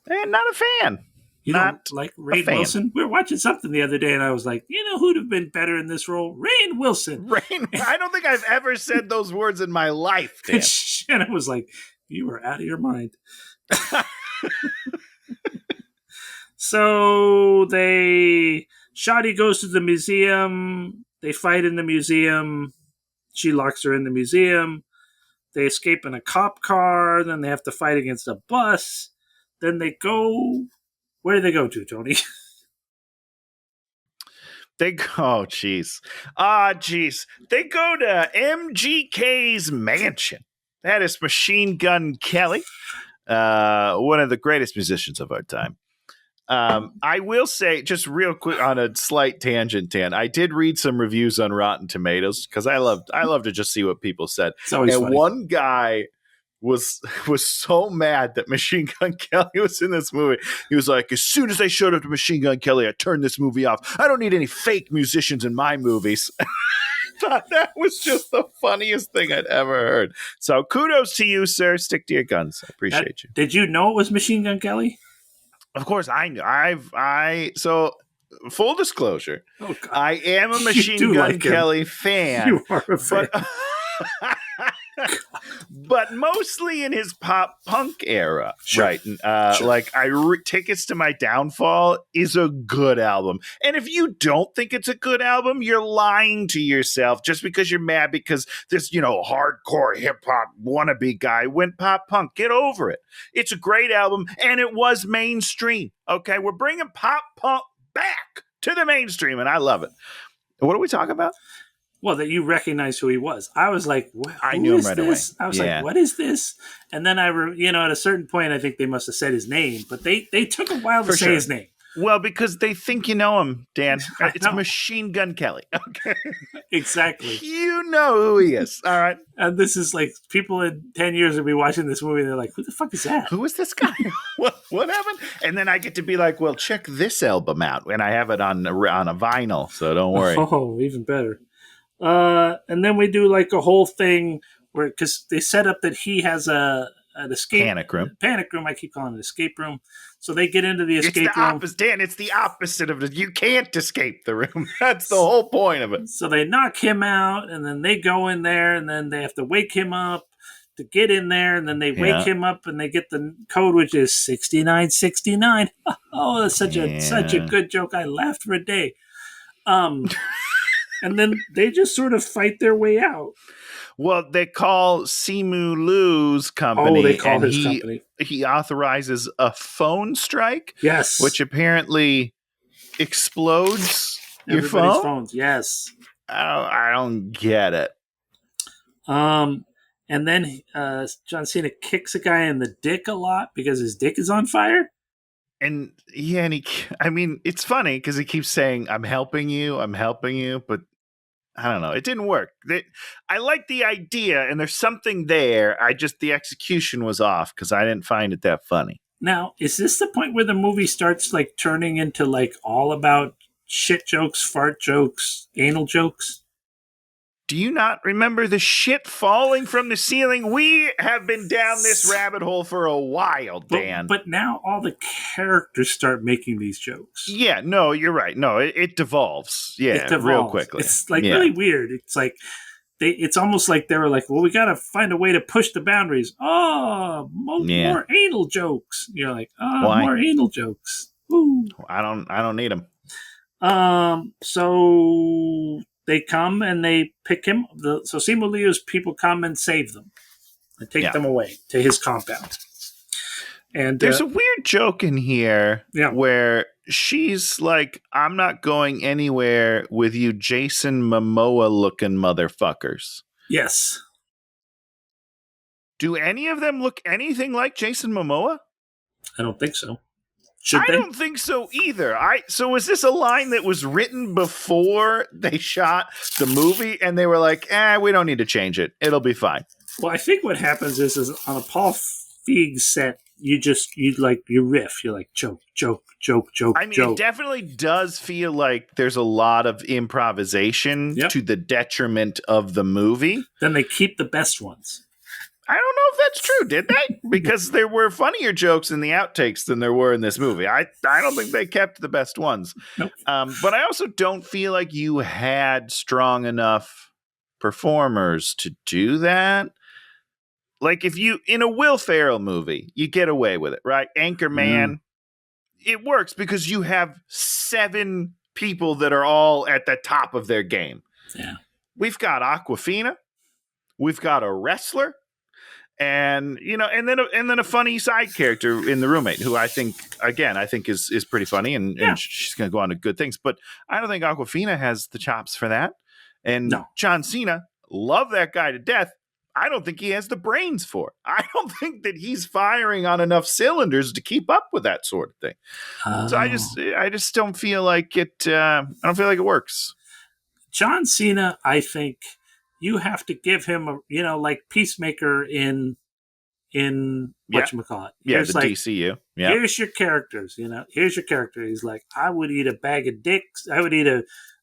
Speaker 1: Not a fan.
Speaker 2: You don't like Rainn Wilson? We were watching something the other day, and I was like, you know who'd have been better in this role? Rainn Wilson.
Speaker 1: I don't think I've ever said those words in my life, Dan.
Speaker 2: And I was like, you were out of your mind. So Shadi goes to the museum. They fight in the museum. She locks her in the museum. They escape in a cop car. Then they have to fight against a bus. Then they go... Where do they go to, Tony?
Speaker 1: They go, jeez. They go to MGK's mansion. That is Machine Gun Kelly, one of the greatest musicians of our time. I will say, just real quick on a slight tangent, Dan, I did read some reviews on Rotten Tomatoes because I love to just see what people said.
Speaker 2: It's always funny.
Speaker 1: One guy was so mad that Machine Gun Kelly was in this movie. He was like, as soon as they showed up to Machine Gun Kelly, I turned this movie off. I don't need any fake musicians in my movies. I thought that was just the funniest thing I'd ever heard. So kudos to you, sir. Stick to your guns. I appreciate you.
Speaker 2: Did you know it was Machine Gun Kelly?
Speaker 1: Of course, I knew. So full disclosure, I am a Machine Gun Kelly fan.
Speaker 2: You are a fan.
Speaker 1: but mostly in his pop punk era,
Speaker 2: Sure.
Speaker 1: right?
Speaker 2: Sure.
Speaker 1: Like Tickets to My Downfall is a good album, and if you don't think it's a good album, you're lying to yourself just because you're mad because this, hardcore hip hop wannabe guy went pop punk. Get over it. It's a great album, and it was mainstream. Okay, we're bringing pop punk back to the mainstream, and I love it. What are we talking about?
Speaker 2: Well, that you recognize who he was. I was like,
Speaker 1: I knew him right
Speaker 2: this?
Speaker 1: away.
Speaker 2: I was like, what is this? And then at a certain point, I think they must have said his name, but they took a while to say his name.
Speaker 1: Well, because they think you know him, Dan. It's
Speaker 2: know.
Speaker 1: Machine Gun Kelly. Okay.
Speaker 2: Exactly.
Speaker 1: You know who he is. All right.
Speaker 2: And this is like, people in 10 years will be watching this movie and they're like, who the fuck is that?
Speaker 1: Who is this guy? what happened? And then I get to be like, well, check this album out. And I have it on a vinyl, so don't worry.
Speaker 2: Oh, even better. And then we do like a whole thing where, because they set up that he has an escape
Speaker 1: Panic room.
Speaker 2: I keep calling it escape room. So they get into the escape room.
Speaker 1: Opposite, Dan, it's the opposite of it. You can't escape the room. That's the whole point of it.
Speaker 2: So they knock him out, and then they go in there, and then they have to wake him up to get in there, and then they wake him up, and they get the code, which is 6969. Oh, that's such a good joke. I laughed for a day. And then they just sort of fight their way out.
Speaker 1: Well, they call Simu Liu's company.
Speaker 2: Oh, they call his company.
Speaker 1: He authorizes a phone strike.
Speaker 2: Yes.
Speaker 1: Which apparently explodes
Speaker 2: Everybody's
Speaker 1: your phone.
Speaker 2: Phones. Yes.
Speaker 1: I don't get it.
Speaker 2: And then John Cena kicks a guy in the dick a lot because his dick is on fire.
Speaker 1: And it's funny because he keeps saying, I'm helping you, but I don't know. It didn't work. I like the idea, and there's something there. The execution was off because I didn't find it that funny.
Speaker 2: Now, is this the point where the movie starts like turning into like all about shit jokes, fart jokes, anal jokes?
Speaker 1: Do you not remember the shit falling from the ceiling? We have been down this rabbit hole for a while, Dan.
Speaker 2: But now all the characters start making these jokes.
Speaker 1: Yeah, no, you're right. No, it devolves. Yeah, it devolves real quickly.
Speaker 2: It's like really weird. It's like it's almost like they were like, well, we got to find a way to push the boundaries. Oh, more anal jokes. You're like, more anal jokes. Woo.
Speaker 1: I don't need them.
Speaker 2: So they come and they pick him. So Simu Liu's people come and save them and take them away to his compound. And
Speaker 1: there's a weird joke in here where she's like, I'm not going anywhere with you Jason Momoa looking motherfuckers.
Speaker 2: Yes.
Speaker 1: Do any of them look anything like Jason Momoa?
Speaker 2: I don't think so.
Speaker 1: I don't think so either. So was this a line that was written before they shot the movie and they were like, we don't need to change it. It'll be fine.
Speaker 2: Well, I think what happens is on a Paul Feig set, you riff. You're like, joke.
Speaker 1: I mean, it definitely does feel like there's a lot of improvisation to the detriment of the movie.
Speaker 2: Then they keep the best ones.
Speaker 1: I don't know if that's true, did they? Because there were funnier jokes in the outtakes than there were in this movie. I don't think they kept the best ones.
Speaker 2: Nope.
Speaker 1: But I also don't feel like you had strong enough performers to do that. Like if you, in a Will Ferrell movie, you get away with it, right? Anchorman, it works because you have 7 people that are all at the top of their game.
Speaker 2: Yeah. We've
Speaker 1: got Awkwafina. We've got a wrestler. And and then a funny side character in the roommate who I think is pretty funny and she's going to go on to good things. But I don't think Awkwafina has the chops for that. And John Cena, love that guy to death. I don't think he has the brains for it. I don't think that he's firing on enough cylinders to keep up with that sort of thing. So I just don't feel like it. I don't feel like it works.
Speaker 2: John Cena, I think. You have to give him like Peacemaker in whatchamacallit.
Speaker 1: Yeah, the DCU. Yeah.
Speaker 2: Here's your characters, Here's your character. He's like, I would eat a bag of dicks. I would eat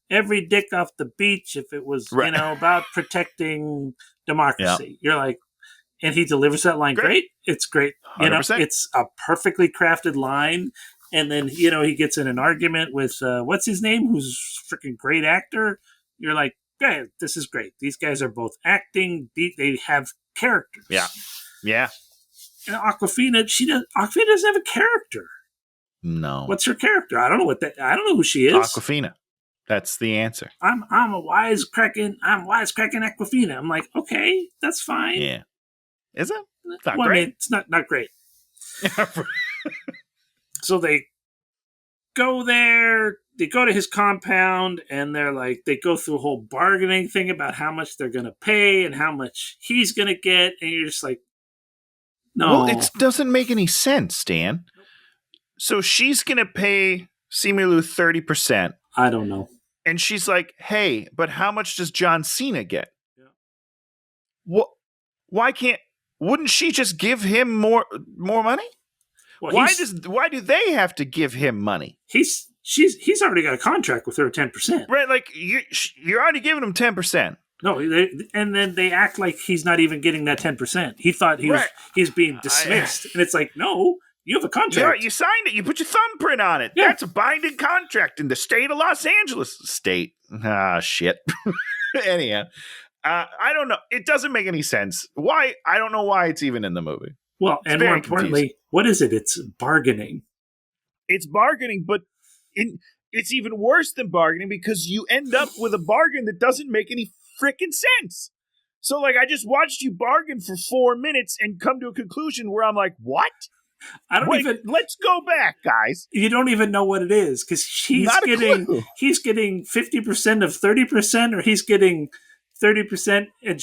Speaker 2: every dick off the beach if it was, about protecting democracy. Yeah. You're like, and he delivers that line great. It's great.
Speaker 1: 100%.
Speaker 2: It's a perfectly crafted line. And then, he gets in an argument with, what's his name? Who's a freaking great actor. You're like, okay, this is great. These guys are both acting. They have characters.
Speaker 1: Yeah.
Speaker 2: And Aquafina doesn't have a character.
Speaker 1: No.
Speaker 2: What's her character? I don't know who she is.
Speaker 1: Aquafina. That's the answer.
Speaker 2: I'm wisecracking Aquafina. I'm like, okay, that's fine.
Speaker 1: Yeah. Is it? It's not
Speaker 2: great.
Speaker 1: great.
Speaker 2: I mean, it's not great. So they go there, they go to his compound, and they go through a whole bargaining thing about how much they're going to pay and how much he's going to get. And you're just like, no.
Speaker 1: Well, it doesn't make any sense, Dan. So she's going to pay Simu 30%.
Speaker 2: I don't know.
Speaker 1: And she's like, hey, but how much does John Cena get?
Speaker 2: Yeah.
Speaker 1: What? Wouldn't she just give him more money?
Speaker 2: Well,
Speaker 1: why do they have to give him money?
Speaker 2: He's already got a contract with her 10%.
Speaker 1: Right, like you're already giving him 10%.
Speaker 2: No, and then they act like he's not even getting that 10%. He thought he's being dismissed, and it's like, no, you have a contract.
Speaker 1: You signed it. You put your thumbprint on it.
Speaker 2: Yeah.
Speaker 1: That's a binding contract in the state of Los Angeles. State. Ah, shit. Anyhow, I don't know. It doesn't make any sense. Why? I don't know why it's even in the movie.
Speaker 2: Well, and more importantly, what is it? It's bargaining.
Speaker 1: It's bargaining, but it's even worse than bargaining because you end up with a bargain that doesn't make any freaking sense. So, like, I just watched you bargain for 4 minutes and come to a conclusion where I'm like, what? Let's go back, guys.
Speaker 2: You don't even know what it is because he's getting 50% of 30%, or he's getting 30% and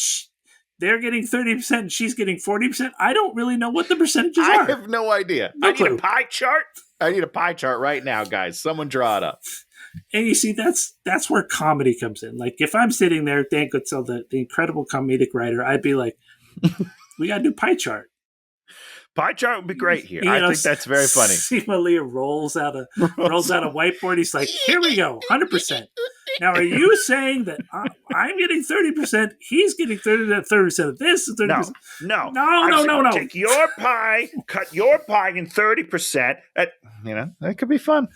Speaker 2: they're getting 30% and she's getting 40%. I don't really know what the percentages are.
Speaker 1: I have no idea. I need a pie chart. I need a pie chart right now, guys. Someone draw it up.
Speaker 2: And you see, that's where comedy comes in. Like, if I'm sitting there, Dan Goodsell, the incredible comedic writer, I'd be like, we got to do pie chart.
Speaker 1: Pie chart would be great here. I think that's very funny.
Speaker 2: Sima Leah rolls out a whiteboard. He's like, here we go, 100%. Now, are you saying that I'm getting 30%, he's getting 30% of this, 30%? No.
Speaker 1: Take your pie, cut your pie in 30%. That could be fun.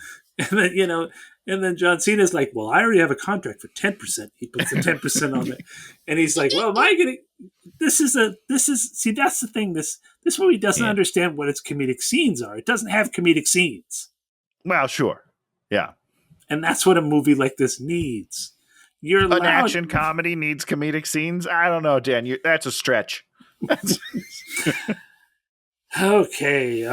Speaker 2: And then John Cena's like, well, I already have a contract for 10%. He puts the 10% on it. And he's like, well, am I getting... that's the thing. This movie doesn't understand what its comedic scenes are. It doesn't have comedic scenes.
Speaker 1: Well, sure. Yeah.
Speaker 2: And that's what a movie like this needs. An
Speaker 1: action comedy needs comedic scenes? I don't know, Dan. That's a stretch.
Speaker 2: Okay.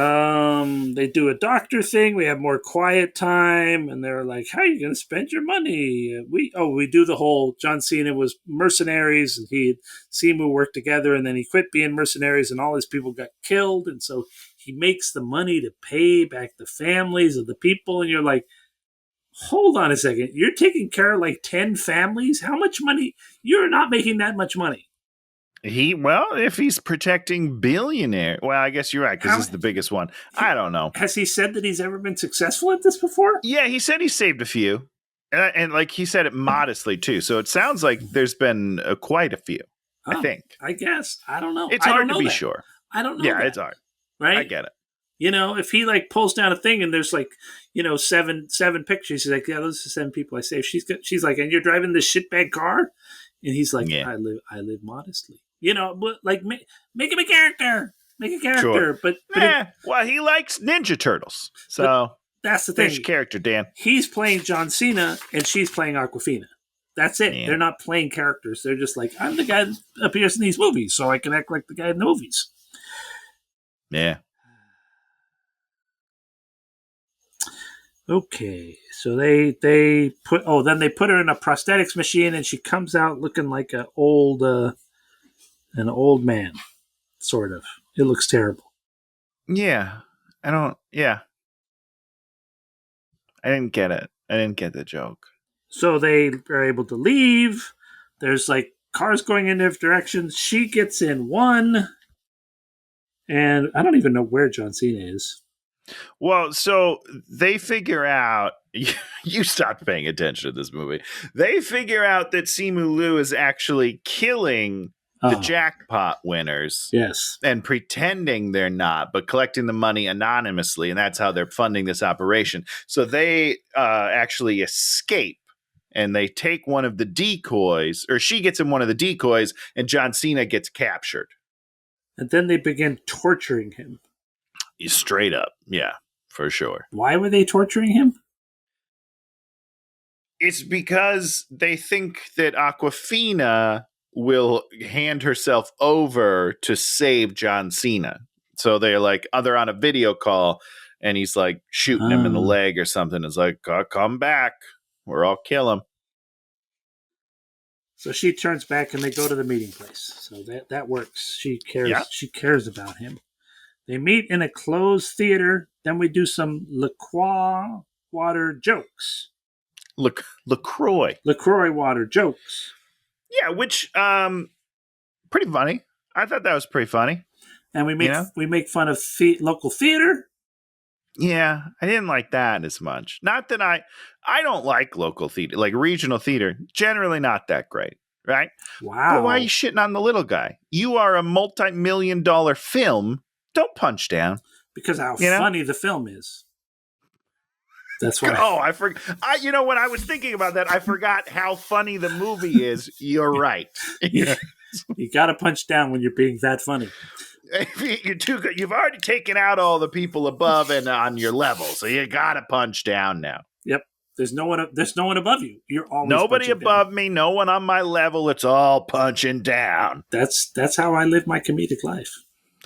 Speaker 2: They do a doctor thing. We have more quiet time. And they're like, how are you going to spend your money? We do the whole John Cena was mercenaries and he and Simu worked together and then he quit being mercenaries and all his people got killed. And so he makes the money to pay back the families of the people. And you're like, hold on a second. You're taking care of like 10 families? How much money? You're not making that much money.
Speaker 1: If he's protecting billionaire, well, I guess you're right, because this is the biggest one. I don't know.
Speaker 2: Has he said that he's ever been successful at this before?
Speaker 1: Yeah, he said he saved a few. And like he said it modestly, too. So it sounds like there's been quite a few, I think.
Speaker 2: I guess. I don't know.
Speaker 1: It's hard to be sure.
Speaker 2: I don't know.
Speaker 1: Yeah, it's hard.
Speaker 2: Right?
Speaker 1: I get it.
Speaker 2: If he like pulls down a thing and there's like, seven pictures, he's like, yeah, those are 7 people I saved. She's like, and you're driving this shitbag car? And he's like, I live modestly. Like make him a character. Make a character. Sure. But
Speaker 1: he likes Ninja Turtles. So
Speaker 2: that's the thing.
Speaker 1: There's your character, Dan.
Speaker 2: He's playing John Cena and she's playing Aquafina. That's it. Yeah. They're not playing characters. They're just like, I'm the guy that appears in these movies, so I can act like the guy in the movies.
Speaker 1: Yeah.
Speaker 2: Okay, so they put her in a prosthetics machine and she comes out looking like an old man, sort of. It looks terrible.
Speaker 1: Yeah, I didn't get it. I didn't get the joke.
Speaker 2: So they are able to leave. There's like cars going in different directions. She gets in one, and I don't even know where John Cena is.
Speaker 1: Well, so they figure out, you stopped paying attention to this movie. They figure out that Simu Liu is actually killing the jackpot winners.
Speaker 2: Yes.
Speaker 1: And pretending they're not, but collecting the money anonymously. And that's how they're funding this operation. So they actually escape and they take one of the decoys, or she gets in one of the decoys, and John Cena gets captured.
Speaker 2: And then they begin torturing him.
Speaker 1: Straight up. Yeah, for sure.
Speaker 2: Why were they torturing him?
Speaker 1: It's because they think that Awkwafina will hand herself over to save John Cena. So they're like, they're on a video call, and he's like shooting him in the leg or something. It's like, come back, or I'll kill him.
Speaker 2: So she turns back, and they go to the meeting place. So that works. She cares. Yeah. She cares about him. They meet in a closed theater. Then we do some LaCroix water jokes.
Speaker 1: LaCroix
Speaker 2: water jokes.
Speaker 1: Yeah, which pretty funny. I thought that was pretty funny.
Speaker 2: And we make fun of local theater.
Speaker 1: Yeah, I didn't like that as much. Not that I don't like local theater, like regional theater. Generally, not that great, right?
Speaker 2: Wow.
Speaker 1: But why are you shitting on the little guy? You are a multi-million-dollar film. Don't punch down.
Speaker 2: Because how funny the film is. That's why.
Speaker 1: I forgot. You know, when I was thinking about that, I forgot how funny the movie is. You're right.
Speaker 2: You got to punch down when you're being that funny.
Speaker 1: You're too good. You've already taken out all the people above and on your level, so you got to punch down now.
Speaker 2: Yep. There's no one above you. You're always
Speaker 1: nobody above me. No one on my level. It's all punching down.
Speaker 2: That's how I live my comedic life.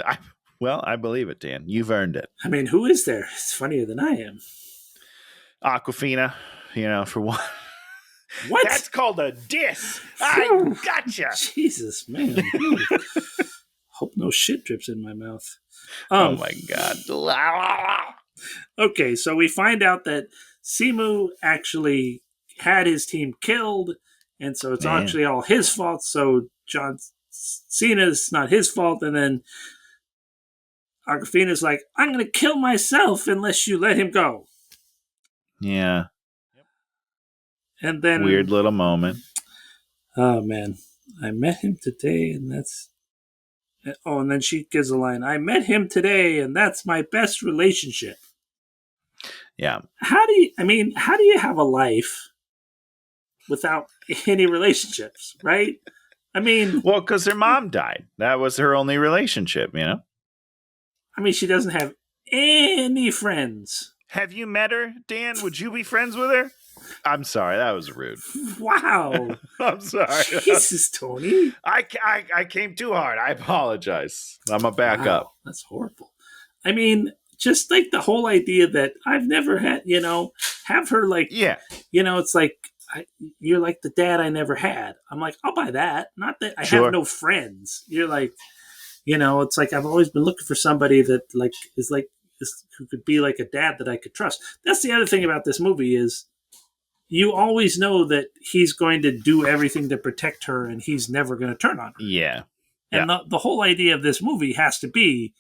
Speaker 1: I believe it, Dan. You've earned it.
Speaker 2: I mean, who is there? It's funnier than I am.
Speaker 1: Awkwafina, for one.
Speaker 2: What?
Speaker 1: That's called a diss. I gotcha.
Speaker 2: Jesus, man. Hope no shit drips in my mouth.
Speaker 1: Oh my God.
Speaker 2: Okay, so we find out that Simu actually had his team killed, and so it's actually all his fault. So John Cena's not his fault, and then Awkwafina's like, I'm going to kill myself unless you let him go.
Speaker 1: Yeah.
Speaker 2: And then
Speaker 1: weird little moment.
Speaker 2: Oh man, I met him today, and that's. Oh, and then she gives a line. I met him today, and that's my best relationship.
Speaker 1: Yeah.
Speaker 2: How do you have a life without any relationships, right? I mean,
Speaker 1: well, because her mom died. That was her only relationship, I
Speaker 2: mean, she doesn't have any friends.
Speaker 1: Have you met her, Dan? Would you be friends with her? I'm sorry, that was rude.
Speaker 2: Wow.
Speaker 1: I'm sorry.
Speaker 2: Jesus, Tony.
Speaker 1: I came too hard. I apologize. I'm a back up.
Speaker 2: That's horrible. I mean, just like the whole idea that I've never had, have her like, it's like, you're like the dad I never had. I'm like, I'll buy that. Not that I have no friends. You're like, it's like I've always been looking for somebody that is who could be like a dad that I could trust. That's the other thing about this movie is you always know that he's going to do everything to protect her and he's never going to turn on her.
Speaker 1: Yeah.
Speaker 2: And the whole idea of this movie has to be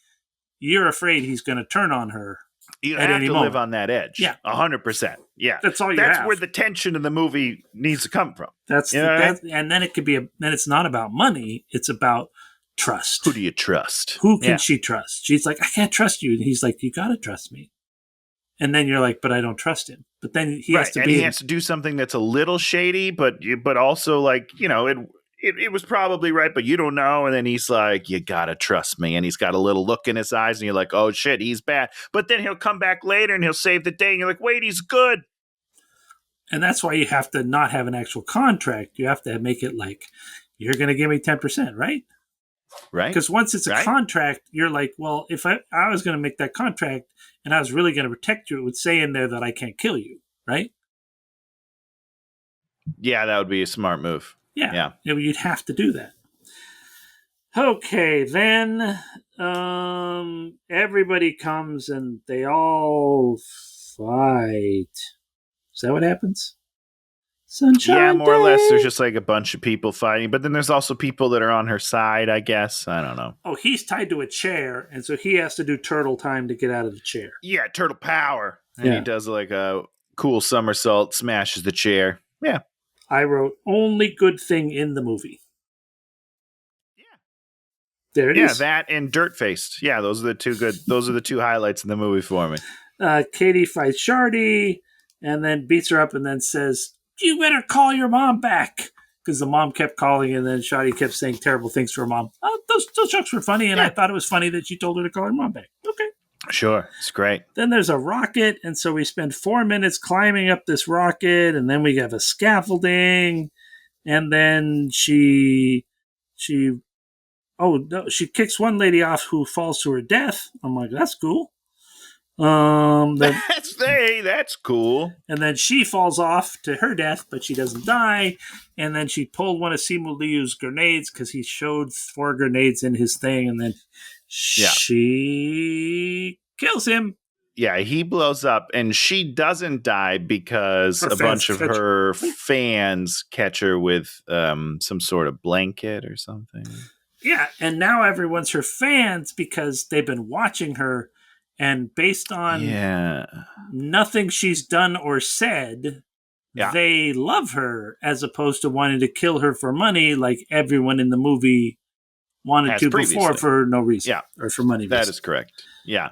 Speaker 2: you're afraid he's going to turn on her.
Speaker 1: You have to live on that edge.
Speaker 2: Yeah.
Speaker 1: 100%. Yeah.
Speaker 2: That's all you
Speaker 1: That's
Speaker 2: have.
Speaker 1: where the tension of the movie needs to come from.
Speaker 2: And then it could be then it's not about money. It's about trust.
Speaker 1: Who do you trust?
Speaker 2: Who can she trust? She's like, I can't trust you. And he's like, you got to trust me. And then you're like, but I don't trust him. But then he has to
Speaker 1: he has to do something that's a little shady, but also like, it was probably right, but you don't know. And then he's like, you got to trust me. And he's got a little look in his eyes and you're like, oh shit, he's bad. But then he'll come back later and he'll save the day. And you're like, wait, he's good.
Speaker 2: And that's why you have to not have an actual contract. You have to make it like, you're going to give me 10%, right?
Speaker 1: Right.
Speaker 2: Because once it's a contract, you're like, well, if I was going to make that contract and I was really going to protect you, it would say in there that I can't kill you, right?
Speaker 1: Yeah, that would be a smart move.
Speaker 2: Yeah. You'd have to do that. Okay, then everybody comes and they all fight. Is that what happens? Sunshine
Speaker 1: Yeah, more or
Speaker 2: Day.
Speaker 1: less. There's just like a bunch of people fighting, but then there's also people that are on her side, I guess. I don't know.
Speaker 2: Oh, he's tied to a chair, and so he has to do turtle time to get out of the chair.
Speaker 1: Yeah, turtle power. And he does like a cool somersault, smashes the chair. Yeah.
Speaker 2: I wrote only good thing in the movie.
Speaker 1: Yeah.
Speaker 2: There it is.
Speaker 1: Yeah, that and Dirt Faced. Yeah, those are the two good. Those are the two highlights in the movie for me.
Speaker 2: Katie fights Shardy and then beats her up and then says, you better call your mom back because the mom kept calling, and then Shotty kept saying terrible things to her mom. Oh, those jokes were funny, and I thought it was funny that she told her to call her mom back. Okay.
Speaker 1: Sure, it's great.
Speaker 2: Then there's a rocket, and so we spend 4 minutes climbing up this rocket, and then we have a scaffolding, and then she kicks one lady off who falls to her death. I'm like, that's cool.
Speaker 1: That's cool.
Speaker 2: And then she falls off to her death, but she doesn't die. And then she pulled one of Simu Liu's grenades because he showed 4 grenades in his thing, and then she kills him.
Speaker 1: Yeah, he blows up, and she doesn't die because a bunch of her fans catch her with some sort of blanket or something.
Speaker 2: Yeah, and now everyone's her fans because they've been watching her, and based on nothing she's done or said, they love her as opposed to wanting to kill her for money like everyone in the movie wanted to before for no reason.
Speaker 1: Yeah.
Speaker 2: Or for money.
Speaker 1: That is correct. Yeah.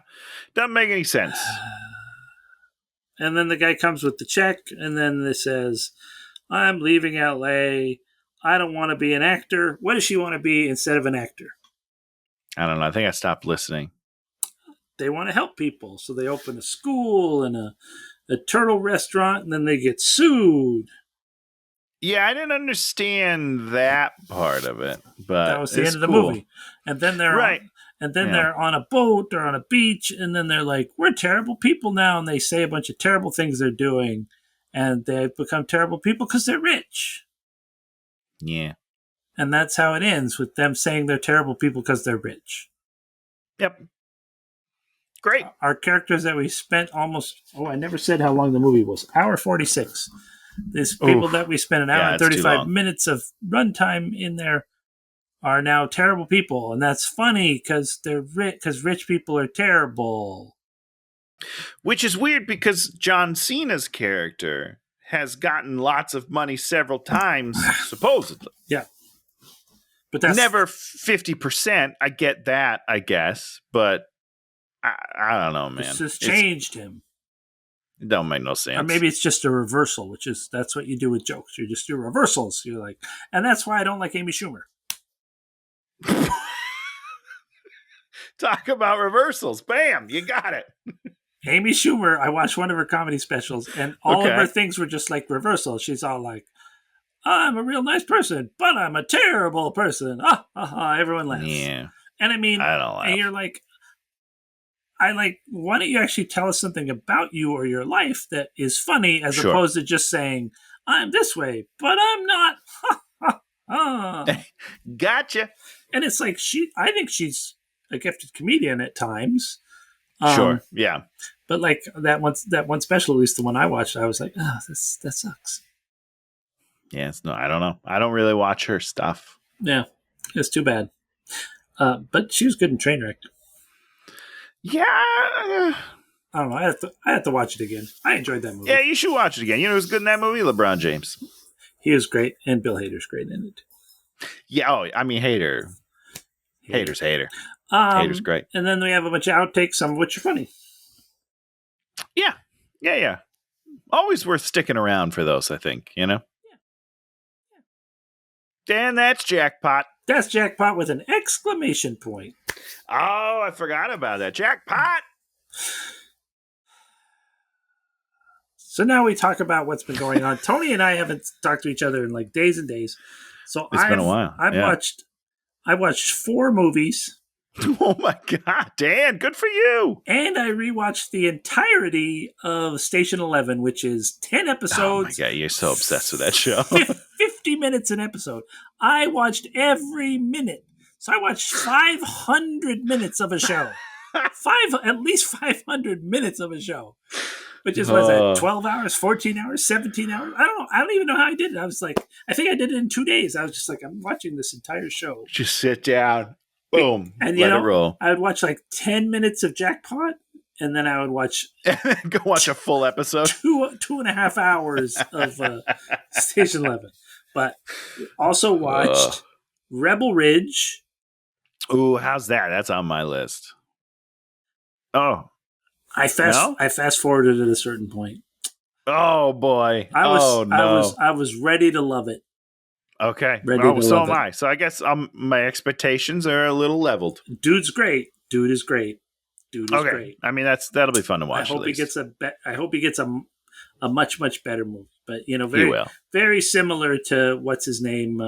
Speaker 1: Doesn't make any sense.
Speaker 2: And then the guy comes with the check, and then it says, I'm leaving LA. I don't want to be an actor. What does she want to be instead of an actor?
Speaker 1: I don't know. I think I stopped listening.
Speaker 2: They want to help people. So they open a school and a turtle restaurant, and then they get sued.
Speaker 1: Yeah, I didn't understand that part of it, but
Speaker 2: that was the end of the movie. And then they're they're on a boat or on a beach, and then they're like, we're terrible people now, and they say a bunch of terrible things they're doing, and they've become terrible people because they're rich.
Speaker 1: Yeah.
Speaker 2: And that's how it ends, with them saying they're terrible people because they're rich.
Speaker 1: Yep. Great.
Speaker 2: Our characters that we spent I never said how long the movie was. Hour 46. These people that we spent an hour and 35 minutes of runtime in there are now terrible people. And that's funny because they're rich, because rich people are terrible.
Speaker 1: Which is weird because John Cena's character has gotten lots of money several times, supposedly.
Speaker 2: Yeah. But that's
Speaker 1: never 50%. I get that, I guess. But I don't know, man.
Speaker 2: It's just changed him.
Speaker 1: It don't make no sense.
Speaker 2: Or maybe it's just a reversal, that's what you do with jokes. You just do reversals. You're like, and that's why I don't like Amy Schumer.
Speaker 1: Talk about reversals. Bam, you got it.
Speaker 2: Amy Schumer, I watched one of her comedy specials, and all of her things were just like reversals. She's all like, I'm a real nice person, but I'm a terrible person. Everyone laughs.
Speaker 1: Yeah.
Speaker 2: And I mean,
Speaker 1: I don't laugh.
Speaker 2: And you're like, why don't you actually tell us something about you or your life that is funny as opposed to just saying, I'm this way, but I'm not.
Speaker 1: Gotcha.
Speaker 2: And it's like, I think she's a gifted comedian at times.
Speaker 1: Sure. Yeah.
Speaker 2: But like that one special, at least the one I watched, I was like, that sucks.
Speaker 1: Yeah. I don't know. I don't really watch her stuff.
Speaker 2: Yeah. It's too bad. But she was good in Trainwreck.
Speaker 1: Yeah.
Speaker 2: I don't know. I have to watch it again. I enjoyed that movie.
Speaker 1: Yeah, you should watch it again. You know who's good in that movie? LeBron James.
Speaker 2: He was great, and Bill Hader's great in it.
Speaker 1: Yeah, I mean, Hader. Hater's Hader. Hader's great.
Speaker 2: And then we have a bunch of outtakes, some of which are funny.
Speaker 1: Yeah. Always worth sticking around for those, I think, you know? Yeah. And that's Jackpot.
Speaker 2: That's Jackpot with an exclamation point.
Speaker 1: Oh, I forgot about that. Jackpot!
Speaker 2: So now we talk about what's been going on. Tony and I haven't talked to each other in like days and days. So
Speaker 1: it's been a while.
Speaker 2: I watched 4 movies.
Speaker 1: Oh my God, Dan, good for you.
Speaker 2: And I rewatched the entirety of Station 11, which is 10 episodes. Oh my
Speaker 1: God, you're so obsessed with that show.
Speaker 2: 50 minutes an episode. I watched every minute. So I watched 500 minutes of a show. At least 500 minutes of a show. Which is, what's that, 12 hours, 14 hours, 17 hours? I don't know. I don't even know how I did it. I was like, I think I did it in 2 days. I was just like, I'm watching this entire show.
Speaker 1: Just sit down. Boom.
Speaker 2: And
Speaker 1: let it roll.
Speaker 2: I would watch like 10 minutes of Jackpot, and then I would watch...
Speaker 1: Go watch a full episode.
Speaker 2: 2.5 hours of Station 11. But also watched Rebel Ridge.
Speaker 1: Ooh, how's that? That's on my list. Oh.
Speaker 2: I fast forwarded at a certain point.
Speaker 1: Oh boy.
Speaker 2: I was ready to love it.
Speaker 1: Okay.
Speaker 2: Ready
Speaker 1: Oh,
Speaker 2: to
Speaker 1: so
Speaker 2: love
Speaker 1: am
Speaker 2: it.
Speaker 1: I. So I guess my expectations are a little leveled.
Speaker 2: Dude's great. Dude is great. Dude is
Speaker 1: Okay.
Speaker 2: great.
Speaker 1: I mean, that'll be fun to watch.
Speaker 2: I hope
Speaker 1: at least.
Speaker 2: I hope he gets a much better movie. But
Speaker 1: He
Speaker 2: very
Speaker 1: will.
Speaker 2: very similar to what's his name,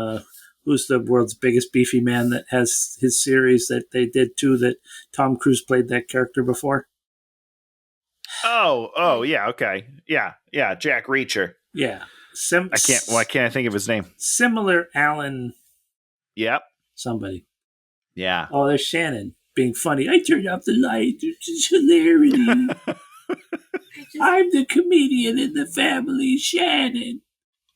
Speaker 2: who's the world's biggest beefy man that has his series that they did too. That Tom Cruise played that character before.
Speaker 1: Oh, yeah. Okay. Yeah. Jack Reacher.
Speaker 2: Yeah,
Speaker 1: Why can't I think of his name?
Speaker 2: Similar Alan
Speaker 1: Yep.
Speaker 2: somebody.
Speaker 1: Yeah.
Speaker 2: Oh, there's Shannon being funny. I turned off the light. It's hilarity. I'm the comedian in the family, Shannon.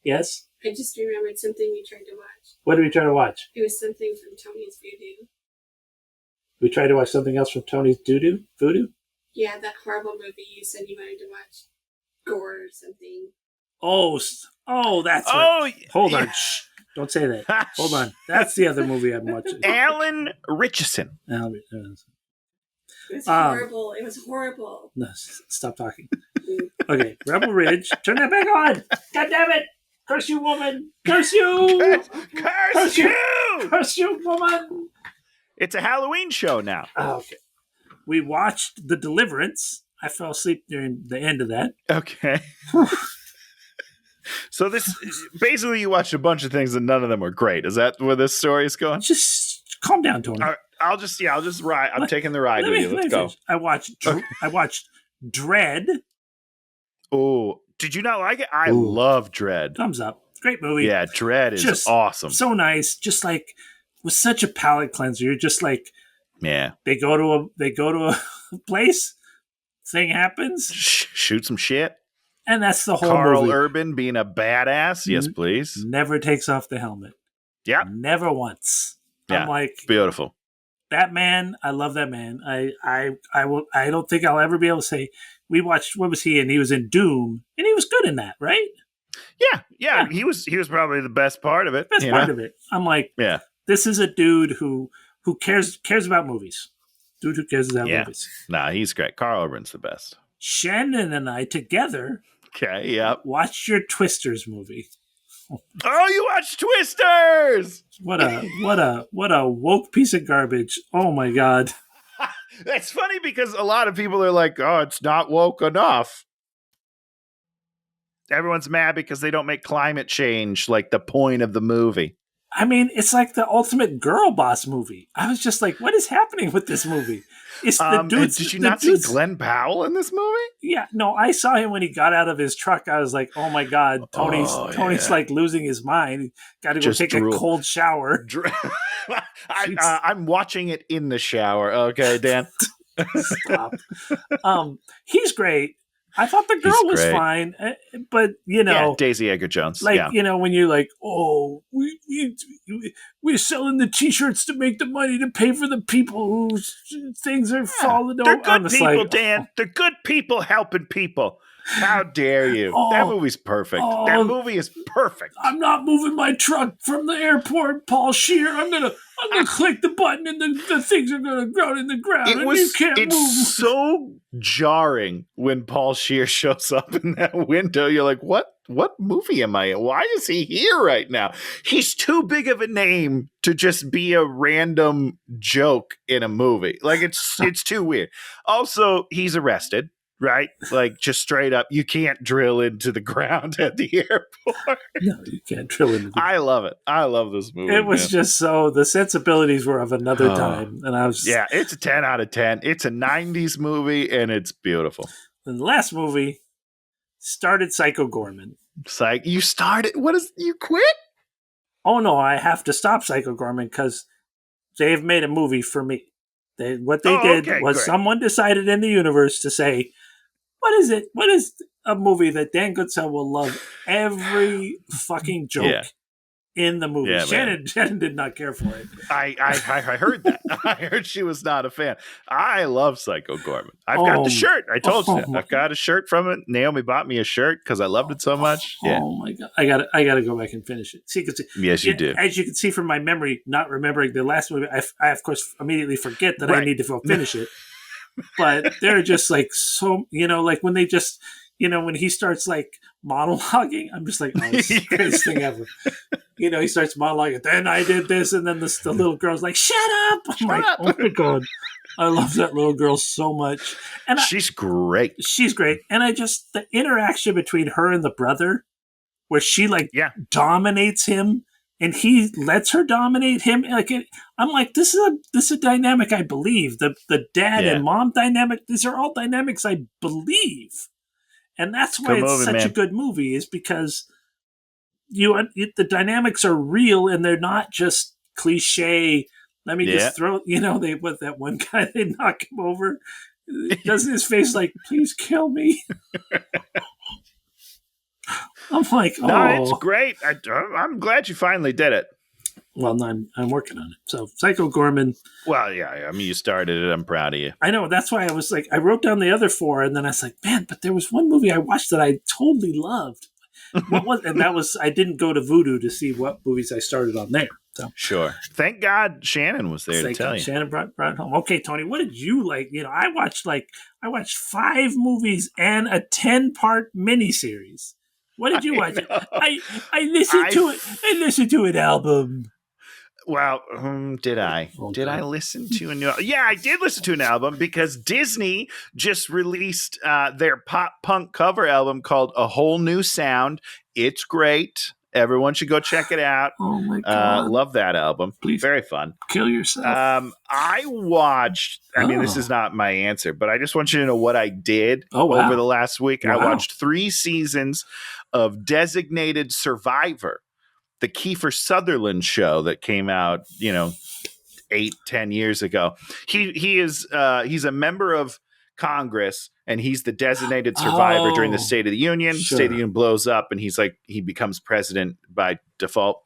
Speaker 2: Yes?
Speaker 4: I just remembered something we tried to watch.
Speaker 2: What did we try to watch?
Speaker 4: It was something from Tony's Voodoo.
Speaker 2: We tried to watch something else from Tony's Voodoo?
Speaker 4: Yeah, that horrible movie you said you wanted to watch. Gore or something.
Speaker 2: Oh, that's right. Hold on. Shh. Don't say that. Hold on. That's the other movie I'm watching.
Speaker 1: Alan Richardson.
Speaker 4: It was horrible. It was horrible.
Speaker 2: No, stop talking. Okay, Rebel Ridge. Turn that back on. God damn it. Curse you, woman. Curse you.
Speaker 1: Curse you!
Speaker 2: Curse you, woman.
Speaker 1: It's a Halloween show now.
Speaker 2: Oh, okay. We watched The Deliverance. I fell asleep during the end of that.
Speaker 1: Okay. So this basically you watched a bunch of things and none of them were great. Is that where this story is going?
Speaker 2: Just calm down, Tony.
Speaker 1: I'll just ride. I'm taking the ride with you. Let's go.
Speaker 2: Finish. I watched Dread.
Speaker 1: Oh, did you not like it? I love Dread.
Speaker 2: Thumbs up. Great movie.
Speaker 1: Yeah, Dread is
Speaker 2: just
Speaker 1: awesome.
Speaker 2: So nice. Just like with such a palate cleanser. You're just like,
Speaker 1: yeah.
Speaker 2: They go to a place. Thing happens.
Speaker 1: Shoot some shit.
Speaker 2: And that's the whole
Speaker 1: Carl
Speaker 2: movie.
Speaker 1: Urban being a badass. Yes, please.
Speaker 2: Never takes off the helmet.
Speaker 1: Yeah.
Speaker 2: Never once.
Speaker 1: Yeah.
Speaker 2: I'm like,
Speaker 1: beautiful.
Speaker 2: That man, I love that man. I don't think I'll ever be able to say we watched, what was he in? He was in Doom and he was good in that, right?
Speaker 1: Yeah. He was probably the best part of it.
Speaker 2: Best part of it. I'm like,
Speaker 1: yeah.
Speaker 2: This is a dude who cares about movies. Dude who cares about movies.
Speaker 1: Nah, he's great. Carl Urban's the best.
Speaker 2: Shannon and I together watched your Twisters movie.
Speaker 1: Oh, you watched Twisters!
Speaker 2: What a woke piece of garbage. Oh my God.
Speaker 1: That's funny because a lot of people are like, oh, it's not woke enough. Everyone's mad because they don't make climate change like the point of the movie.
Speaker 2: I mean, it's like the ultimate girl boss movie. I was just like, what is happening with this movie? It's the dudes.
Speaker 1: Did you not see Glenn Powell in this movie?
Speaker 2: Yeah, no, I saw him when he got out of his truck. I was like, oh my God, Tony's like losing his mind. Got to go take a cold shower.
Speaker 1: I'm watching it in the shower. Okay, Dan.
Speaker 2: Stop. He's great. I thought the girl was fine, but
Speaker 1: Daisy Edgar Jones.
Speaker 2: Like when you're like, oh, we're selling the T-shirts to make the money to pay for the people whose things are falling over.
Speaker 1: They're good people, Dan. They're good people helping people. How dare you? That movie's perfect. That movie is perfect.
Speaker 2: I'm not moving my truck from the airport, Paul Scheer. I'm gonna click the button and the things are gonna grow in the ground.
Speaker 1: It's so jarring when Paul Scheer shows up in that window. You're like, what movie am I in? Why is he here right now? He's too big of a name to just be a random joke in a movie. Like it's too weird. Also, he's arrested. Right? Like, just straight up, you can't drill into the ground at the airport.
Speaker 2: No, you can't drill into the ground.
Speaker 1: I love it. I love this movie.
Speaker 2: It was just so, the sensibilities were of another time. And I was...
Speaker 1: Yeah, it's a 10 out of 10. It's a 90s movie, and it's beautiful.
Speaker 2: And the last movie started Psycho Gorman.
Speaker 1: You started? You quit?
Speaker 2: Oh, no, I have to stop Psycho Gorman because they have made a movie for me. What they did was someone decided in the universe to say, what is it? What is a movie that Dan Goodsell will love every fucking joke in the movie?
Speaker 1: Yeah,
Speaker 2: Shannon did not care for it.
Speaker 1: I heard that. I heard she was not a fan. I love Psycho Gorman. I've got the shirt. I told you. I've got a shirt from it. Naomi bought me a shirt because I loved it so much.
Speaker 2: Oh my God. I gotta go back and finish it. See,
Speaker 1: yes, you do.
Speaker 2: As you can see from my memory, not remembering the last movie, I of course immediately forget that I need to finish it. But they're just like so, like when they just, when he starts like monologuing, I'm just like, oh, it's the greatest thing ever. he starts monologuing. Then I did this, and then the little girl's like, "Shut up!" I'm like,
Speaker 1: up.
Speaker 2: "Oh my god, I love that little girl so much." And
Speaker 1: she's great.
Speaker 2: She's great, and the interaction between her and the brother, where she dominates him, and he lets her dominate him. I'm like, this is a dynamic I believe. The dad and mom dynamic. These are all dynamics I believe, and that's why it's such a good movie. Is because the dynamics are real and they're not just cliche. Let me just throw, with that one guy, they knock him over. Doesn't his face like, please kill me? I'm like, oh.
Speaker 1: No, it's great. I'm glad you finally did it.
Speaker 2: Well, no, I'm working on it. So, Psycho Gorman.
Speaker 1: Well, yeah, I mean, you started it. I'm proud of you.
Speaker 2: I know. That's why I was like, I wrote down the other 4, and then I was like, man, but there was one movie I watched that I totally loved. What was? And that was, I didn't go to Vudu to see what movies I started on there. So
Speaker 1: sure. Thank God Shannon was there to tell you.
Speaker 2: Shannon brought it home. Okay, Tony, what did you like? I watched 5 movies and a 10-part miniseries. What did you watch? I listened to it. I listened to an album.
Speaker 1: Well, did I? Okay. Did I listen to a new? Yeah, I did listen to an album because Disney just released their pop punk cover album called A Whole New Sound. It's great. Everyone should go check it out.
Speaker 2: Oh my God.
Speaker 1: Love that album.
Speaker 2: Please
Speaker 1: very fun.
Speaker 2: Kill yourself.
Speaker 1: I watched, this is not my answer, but I just want you to know what I did over the last week. Wow. I watched 3 seasons of Designated Survivor, the Kiefer Sutherland show that came out, 8-10 years ago. He's a member of Congress, and he's the designated survivor during the State of the Union.
Speaker 2: Sure.
Speaker 1: State of the Union blows up, and he becomes president by default.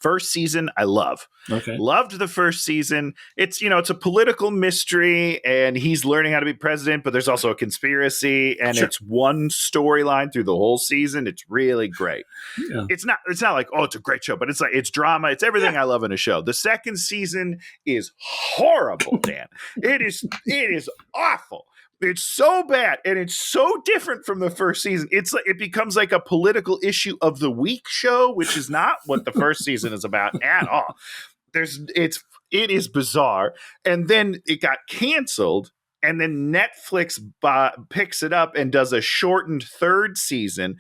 Speaker 1: First season, I love.
Speaker 2: Okay.
Speaker 1: Loved the first season. It's, it's a political mystery, and he's learning how to be president, but there's also a conspiracy, and it's one storyline through the whole season. It's really great. Yeah. It's not like, it's a great show, but it's drama. It's everything I love in a show. The second season is horrible, Dan. It is awful. It's so bad, and it's so different from the first season. It becomes like a political issue of the week show, which is not what the first season is about at all. It is bizarre, and then it got canceled, and then Netflix picks it up and does a shortened third season.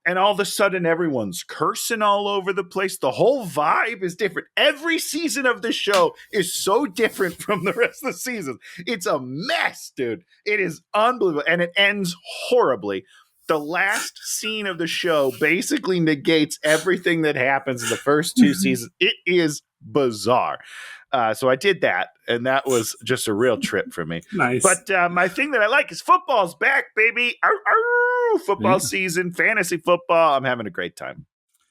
Speaker 1: And all of a sudden, everyone's cursing all over the place. The whole vibe is different. Every season of the show is so different from the rest of the season. It's a mess, dude. It is unbelievable. And it ends horribly. The last scene of the show basically negates everything that happens in the first 2 seasons. It is bizarre. So I did that, and that was just a real trip for me.
Speaker 2: Nice.
Speaker 1: But my thing that I like is football's back, baby. Football season, fantasy football. I'm having a great time.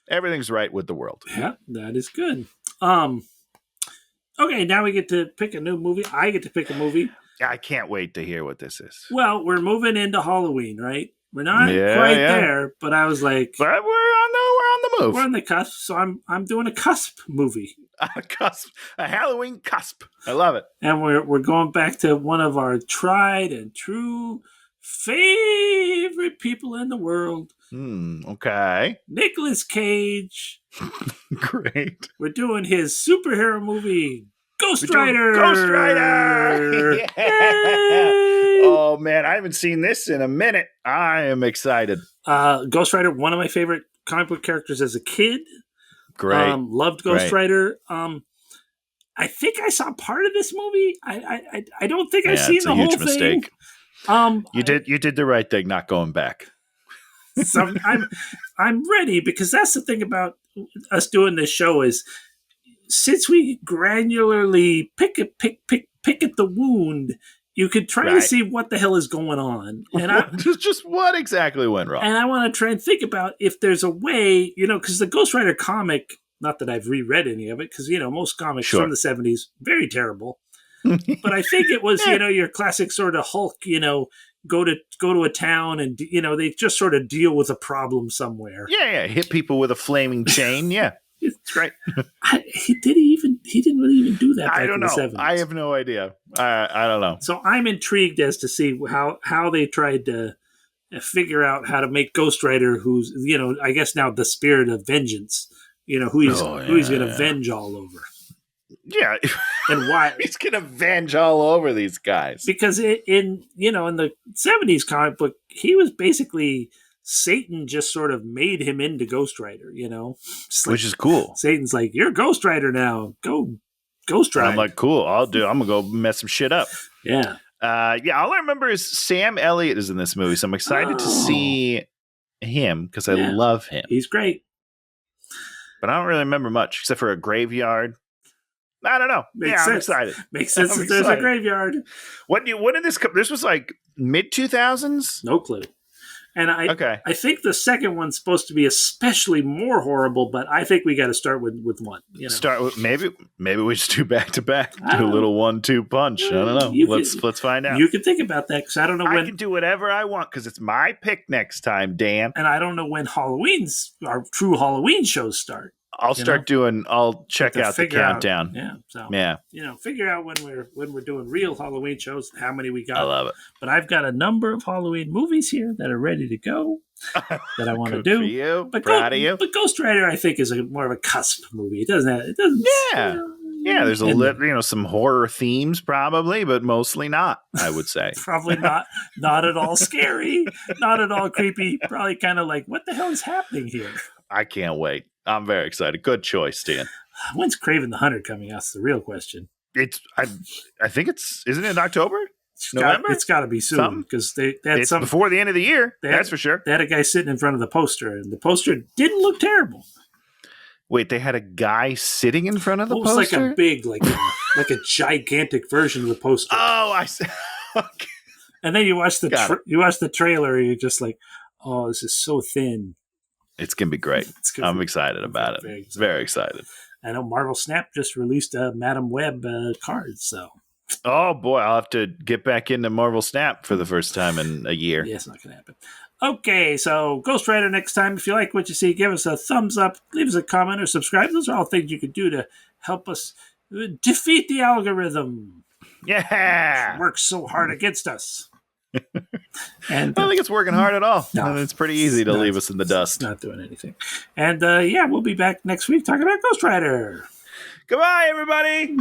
Speaker 1: Everything's right with the world.
Speaker 2: Yeah, that is good. Okay, now we get to pick a new movie. I get to pick a movie.
Speaker 1: I can't wait to hear what this is.
Speaker 2: Well, we're moving into Halloween, right? We're not quite there, but I was like,
Speaker 1: but we're on the move.
Speaker 2: We're on the cusp, so I'm doing a cusp movie.
Speaker 1: A Halloween cusp. I love it.
Speaker 2: And we're going back to one of our tried and true favorite people in the world.
Speaker 1: Okay.
Speaker 2: Nicolas Cage.
Speaker 1: Great.
Speaker 2: We're doing his superhero movie, Ghost Rider.
Speaker 1: Ghost Rider. Oh man, I haven't seen this in a minute. I am excited.
Speaker 2: Ghost Rider, one of my favorite comic book characters as a kid.
Speaker 1: Great.
Speaker 2: Loved Ghost Rider. I think I saw part of this movie. I don't think I've seen the whole thing. It's a huge mistake.
Speaker 1: You did the right thing, not going back.
Speaker 2: So I'm ready, because that's the thing about us doing this show is, since we granularly pick at the wound, you could try to see what the hell is going on. And
Speaker 1: just what exactly went wrong.
Speaker 2: And I want to try and think about if there's a way, because the Ghost Rider comic, not that I've reread any of it, because, most comics from the 70s, very terrible. But I think it was, your classic sort of Hulk, go to a town and, they just sort of deal with a problem somewhere.
Speaker 1: Yeah. Hit people with a flaming chain. Yeah. It's great.
Speaker 2: He didn't really even do that back in the 70s.
Speaker 1: I have no idea. I don't know.
Speaker 2: So I'm intrigued as to see how they tried to figure out how to make Ghost Rider, who's, I guess now the spirit of vengeance, who he's going to avenge all over.
Speaker 1: Yeah.
Speaker 2: And why?
Speaker 1: He's going to avenge all over these guys.
Speaker 2: Because in the 70s comic book, he was basically Satan just sort of made him into Ghost Rider,
Speaker 1: Which is cool.
Speaker 2: Satan's like, you're Ghost Rider now. Go Ghost Rider.
Speaker 1: I'm like, cool. I'm going to go mess some shit up.
Speaker 2: Yeah.
Speaker 1: All I remember is Sam Elliott is in this movie, so I'm excited to see him because I love him.
Speaker 2: He's great.
Speaker 1: But I don't really remember much except for a graveyard. I don't know. I'm excited.
Speaker 2: Makes sense that there's a graveyard.
Speaker 1: When did this come? This was like mid 2000s?
Speaker 2: No clue. And I think the second one's supposed to be especially more horrible, but I think we got to start with one.
Speaker 1: Start with maybe we just do back to back, do a little 1-2 punch. I don't know. Let's find out.
Speaker 2: You can think about that because I don't know when.
Speaker 1: I can do whatever I want because it's my pick next time, Dan.
Speaker 2: And I don't know when our true Halloween shows start.
Speaker 1: I'll check out the countdown.
Speaker 2: Figure out when we're doing real Halloween shows, how many we got.
Speaker 1: I love it.
Speaker 2: But I've got a number of Halloween movies here that are ready to go that I want to do.
Speaker 1: For you.
Speaker 2: But
Speaker 1: Proud of you.
Speaker 2: But Ghost Rider, I think, is more of a cusp movie. It doesn't.
Speaker 1: Yeah, there's some horror themes probably, but mostly not, I would say.
Speaker 2: Probably not at all scary, not at all creepy. Probably kind of like, what the hell is happening here?
Speaker 1: I can't wait. I'm very excited. Good choice, Dan.
Speaker 2: When's Kraven the Hunter coming out? That's the real question.
Speaker 1: I think isn't it in October?
Speaker 2: November? It's got to be soon because they had
Speaker 1: it's before the end of the year. That's for sure.
Speaker 2: They had a guy sitting in front of the poster, and the poster didn't look terrible.
Speaker 1: Wait, they had a guy sitting in front of the poster?
Speaker 2: It was like a big, like a gigantic version of the poster.
Speaker 1: Oh, I see. Okay.
Speaker 2: And then you watch the trailer, and you're just like, oh, this is so thin.
Speaker 1: It's going to be great. I'm excited about it. Very excited.
Speaker 2: I know Marvel Snap just released a Madam Web card, so.
Speaker 1: Oh, boy. I'll have to get back into Marvel Snap for the first time in a year.
Speaker 2: Yeah, it's not going to happen. Okay, so Ghost Rider next time. If you like what you see, give us a thumbs up, leave us a comment, or subscribe. Those are all things you can do to help us defeat the algorithm.
Speaker 1: Yeah!
Speaker 2: Which works so hard against us. And
Speaker 1: I don't think it's working hard at all.
Speaker 2: No,
Speaker 1: it's pretty easy to leave us in the dust.
Speaker 2: It's not doing anything. And we'll be back next week talking about Ghost Rider.
Speaker 1: Goodbye, everybody.